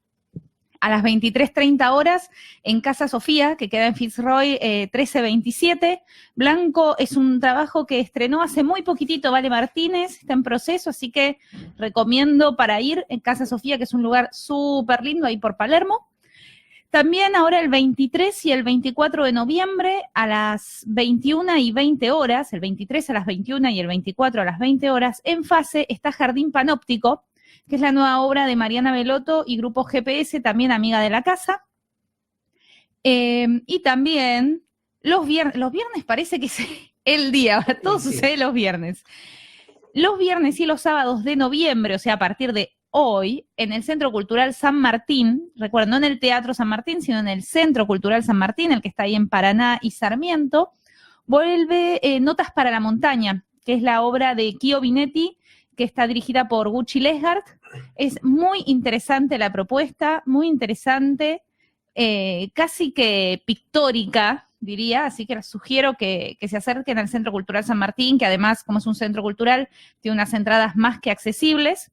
a las 23:30 horas en Casa Sofía, que queda en Fitzroy 1327. Blanco es un trabajo que estrenó hace muy poquitito Vale Martínez, está en proceso, así que recomiendo para ir en Casa Sofía, que es un lugar súper lindo ahí por Palermo. También ahora el 23 y el 24 de noviembre a las 21:20 horas, el 23 a las 21 y el 24 a las 20 horas, en Fase está Jardín Panóptico, que es la nueva obra de Mariana Belotto y Grupo GPS, también amiga de la casa. Y también los viernes parece que es el día, ahora todo sucede los viernes. Los viernes y los sábados de noviembre, o sea, a partir de hoy, en el Centro Cultural San Martín, recuerden, no en el Teatro San Martín, sino en el Centro Cultural San Martín, el que está ahí en Paraná y Sarmiento, vuelve Notas para la Montaña, que es la obra de Kio Binetti, que está dirigida por Gucci Lesgard. Es muy interesante la propuesta, muy interesante, casi que pictórica, diría, así que les sugiero que se acerquen al Centro Cultural San Martín, que además, como es un centro cultural, tiene unas entradas más que accesibles.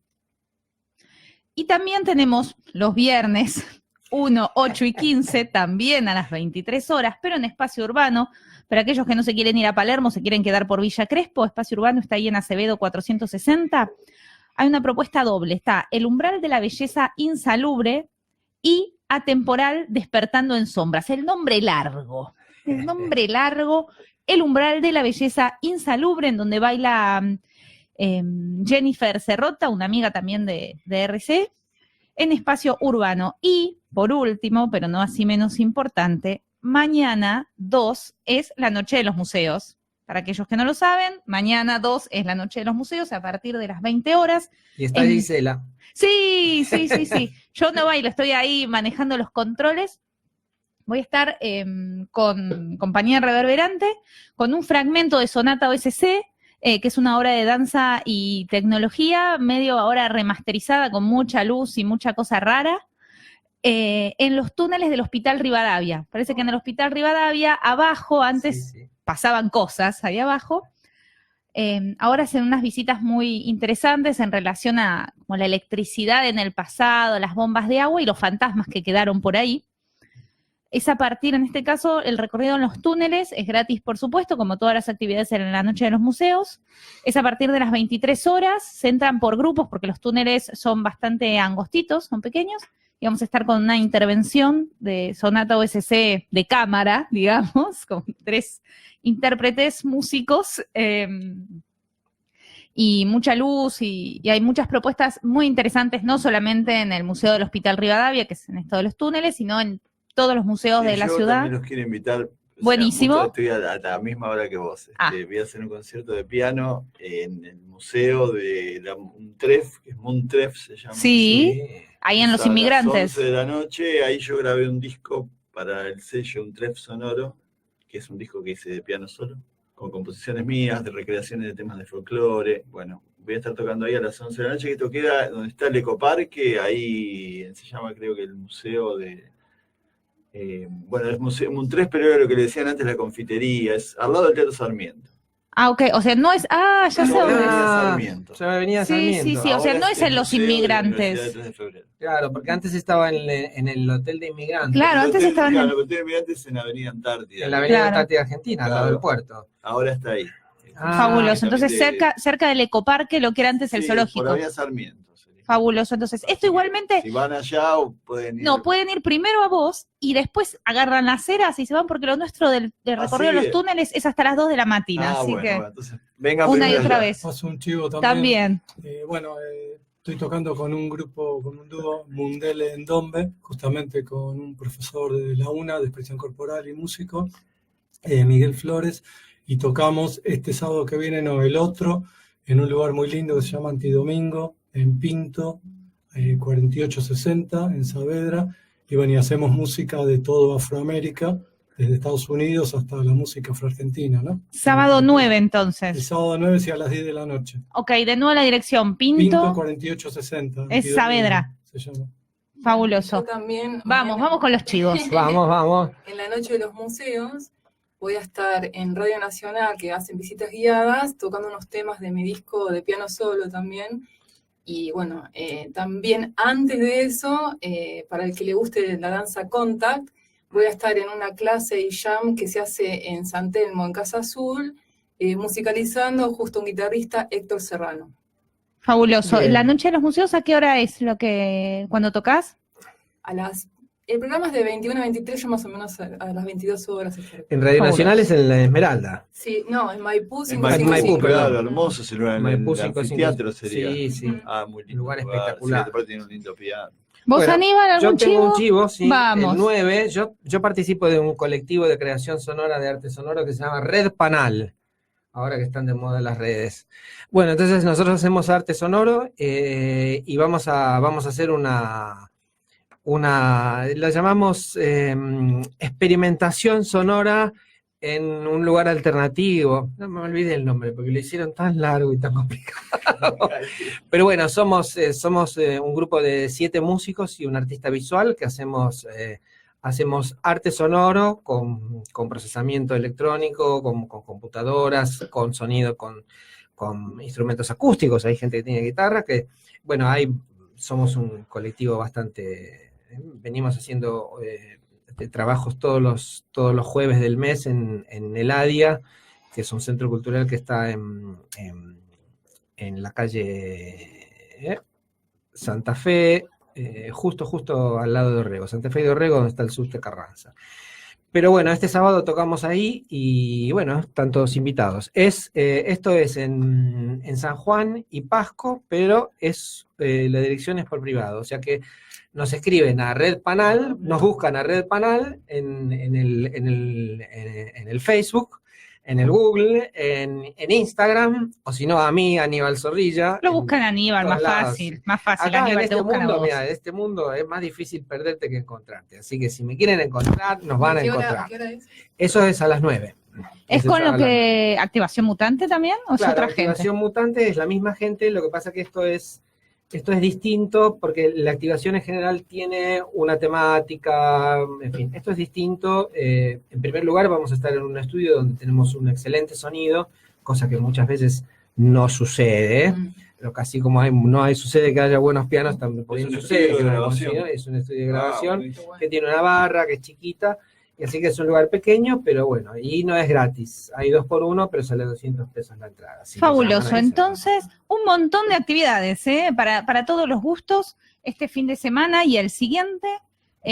Y también tenemos los viernes 1, 8 y 15, también a las 23 horas, pero en espacio urbano. Para aquellos que no se quieren ir a Palermo, se quieren quedar por Villa Crespo, espacio urbano está ahí en Acevedo 460. Hay una propuesta doble, está El umbral de la belleza insalubre y Atemporal despertando en sombras. El nombre largo, El umbral de la belleza insalubre, en donde baila Jennifer Cerrota, una amiga también de RC, en Espacio Urbano. Y, por último, pero no así menos importante, mañana 2 es la Noche de los Museos. Para aquellos que no lo saben, mañana 2 es la Noche de los Museos a partir de las 20 horas. Y está Gisela. Sí. Yo no bailo, estoy ahí manejando los controles. Voy a estar con Compañía Reverberante, con un fragmento de Sonata OSC, que es una obra de danza y tecnología, medio ahora remasterizada, con mucha luz y mucha cosa rara, en los túneles del Hospital Rivadavia. Parece que en el Hospital Rivadavia, abajo, antes pasaban cosas ahí abajo. Ahora hacen unas visitas muy interesantes en relación a como la electricidad en el pasado, las bombas de agua y los fantasmas que quedaron por ahí. Es a partir, en este caso, el recorrido en los túneles, es gratis, por supuesto, como todas las actividades en la Noche de los Museos. Es a partir de las 23 horas, se entran por grupos porque los túneles son bastante angostitos, son pequeños, y vamos a estar con una intervención de Sonata OSC de cámara, digamos, con 3 intérpretes músicos, y mucha luz, y hay muchas propuestas muy interesantes, no solamente en el Museo del Hospital Rivadavia, que es en esto de los túneles, sino en todos los museos de la yo ciudad. También los quiero invitar. Buenísimo. Estoy a la misma hora que vos. Voy a hacer un concierto de piano en el museo de Montref, que es Montref se llama. Sí, ahí en Los Inmigrantes. A las 11 de la noche, ahí yo grabé un disco para el sello Montref Sonoro, que es un disco que hice de piano solo, con composiciones mías, de recreaciones de temas de folclore. Bueno, voy a estar tocando ahí a las 11 de la noche, que esto queda donde está el Ecoparque, ahí se llama creo que el museo de... bueno, es Museo Montref, pero era lo que le decían antes la confitería, es al lado del Teatro Sarmiento. Ah, ok, o sea, no es... Ah, ya sé dónde es. Sarmiento. Ya me venía Sarmiento. Sí, o sea, Ahora no es en Los Inmigrantes. de 3 de febrero. Claro, porque antes estaba en el Hotel de Inmigrantes. Claro, antes estaba en el... el Hotel de Inmigrantes en Avenida Antártida. En la Avenida Claro. Antártida Argentina, al lado del puerto. Ahora está ahí. Fabuloso. Entonces, exactamente. cerca del Ecoparque, lo que era antes el Sí, zoológico. por Avenida Sarmiento. sería. Fabuloso. Entonces, esto igualmente... Si van allá, pueden ir. No, pueden ir primero a vos y después agarran las ceras y se van, porque lo nuestro del recorrido de los túneles es hasta las 2 de la mañana. Así bueno, que bueno, entonces, venga una y primero otra allá. vez. Paso un chivo también. También. Estoy tocando con un grupo, con un dúo Mundele Endombe, justamente con un profesor de la UNA de expresión corporal y músico, Miguel Flores, y tocamos este sábado que viene, no, el otro, en un lugar muy lindo que se llama Antidomingo, en Pinto, 4860, en Saavedra, y bueno, y hacemos música de todo Afroamérica, desde Estados Unidos hasta la música afroargentina, ¿no? Sábado 9, El entonces. sábado 9 y a las 10 de la noche. Ok, de nuevo la dirección. Pinto Pinto. 4860. Es Antidomingo, Saavedra. se llama. Fabuloso. Yo también. Vamos con los chivos. Vamos. En la Noche de los Museos voy a estar en Radio Nacional, que hacen visitas guiadas, tocando unos temas de mi disco de piano solo también. Y bueno, también antes de eso, para el que le guste la danza contact, voy a estar en una clase y jam que se hace en San Telmo, en Casa Azul, musicalizando justo un guitarrista, Héctor Serrano. Fabuloso. Bien. ¿La Noche de los Museos a qué hora es cuando tocas? El programa es de 21 a 23, yo más o menos a las 22 horas. En Radio Fabuloso. Nacional es en la Esmeralda. Sí, no, en Maipú En Maipú, 555. claro, hermoso ese lugar, en Maipú el anfiteatro sería. Sí. Muy lindo. Lugar espectacular. Sí, aparte tiene un lindo piano. ¿Vos, Bueno, Aníbal, Yo algún tengo chivo? un chivo, sí. Vamos. El 9. Yo participo de un colectivo de creación sonora, de arte sonoro, que se llama Red Panal. Ahora que están de moda las redes. Bueno, entonces nosotros hacemos arte sonoro y vamos a hacer la llamamos experimentación sonora en un lugar alternativo. No me olvidé el nombre porque lo hicieron tan largo y tan complicado. Pero bueno, somos un grupo de 7 músicos y un artista visual que hacemos arte sonoro con procesamiento electrónico, con computadoras, con sonido, con instrumentos acústicos. Hay gente que tiene guitarra, que bueno, somos un colectivo bastante... Venimos haciendo trabajos todos los jueves del mes en el ADIA, que es un centro cultural que está en la calle Santa Fe, justo al lado de Orrego, Santa Fe de Orrego, donde está el subte Carranza. Pero bueno, este sábado tocamos ahí y bueno, están todos invitados. Esto es en San Juan y Pasco, pero la dirección es por privado. O sea que nos escriben a Red Panal, nos buscan a Red Panal en el Facebook, en el Google, en Instagram, o si no a mí, Aníbal Zorrilla. Lo buscan a Aníbal, todos más lados. fácil, más fácil. Acá Aníbal, en te este buscan a mundo, vos. mira, en este mundo es más difícil perderte que encontrarte. Así que si me quieren encontrar, nos van a encontrar. ¿Qué hora es? Eso es a las 9. ¿Es Ese con lo sábado. que Activación Mutante también o es Claro, otra Activación gente? Mutante es la misma gente, lo que pasa que esto es distinto porque la activación en general tiene una temática, en fin, esto es distinto. En primer lugar, vamos a estar en un estudio donde tenemos un excelente sonido, cosa que muchas veces no sucede. Pero casi como sucede que haya buenos pianos, también sucede que no haya buen sonido. Es un estudio de grabación que tiene una barra, que es chiquita, y así que es un lugar pequeño, pero bueno, y no es gratis. Hay 2x1, pero sale 200 pesos la entrada. Así que Fabuloso. llaman ahí, Entonces, un montón de actividades para todos los gustos este fin de semana y el siguiente,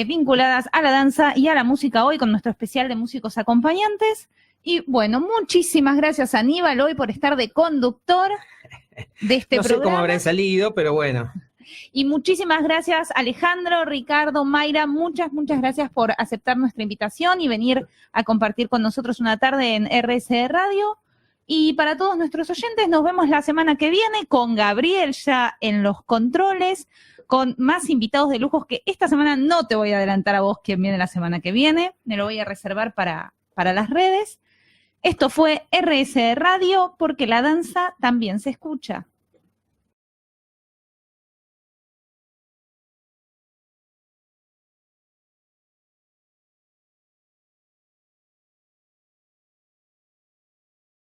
vinculadas a la danza y a la música hoy con nuestro especial de músicos acompañantes. Y bueno, muchísimas gracias Aníbal hoy por estar de conductor de este no sé programa. cómo habrán salido, pero bueno. Y muchísimas gracias Alejandro, Ricardo, Mayra, muchas gracias por aceptar nuestra invitación y venir a compartir con nosotros una tarde en RSE Radio. Y para todos nuestros oyentes, nos vemos la semana que viene con Gabriel ya en los controles, con más invitados de lujos que esta semana no te voy a adelantar a vos quién viene la semana que viene, me lo voy a reservar para las redes. Esto fue RSE Radio porque la danza también se escucha.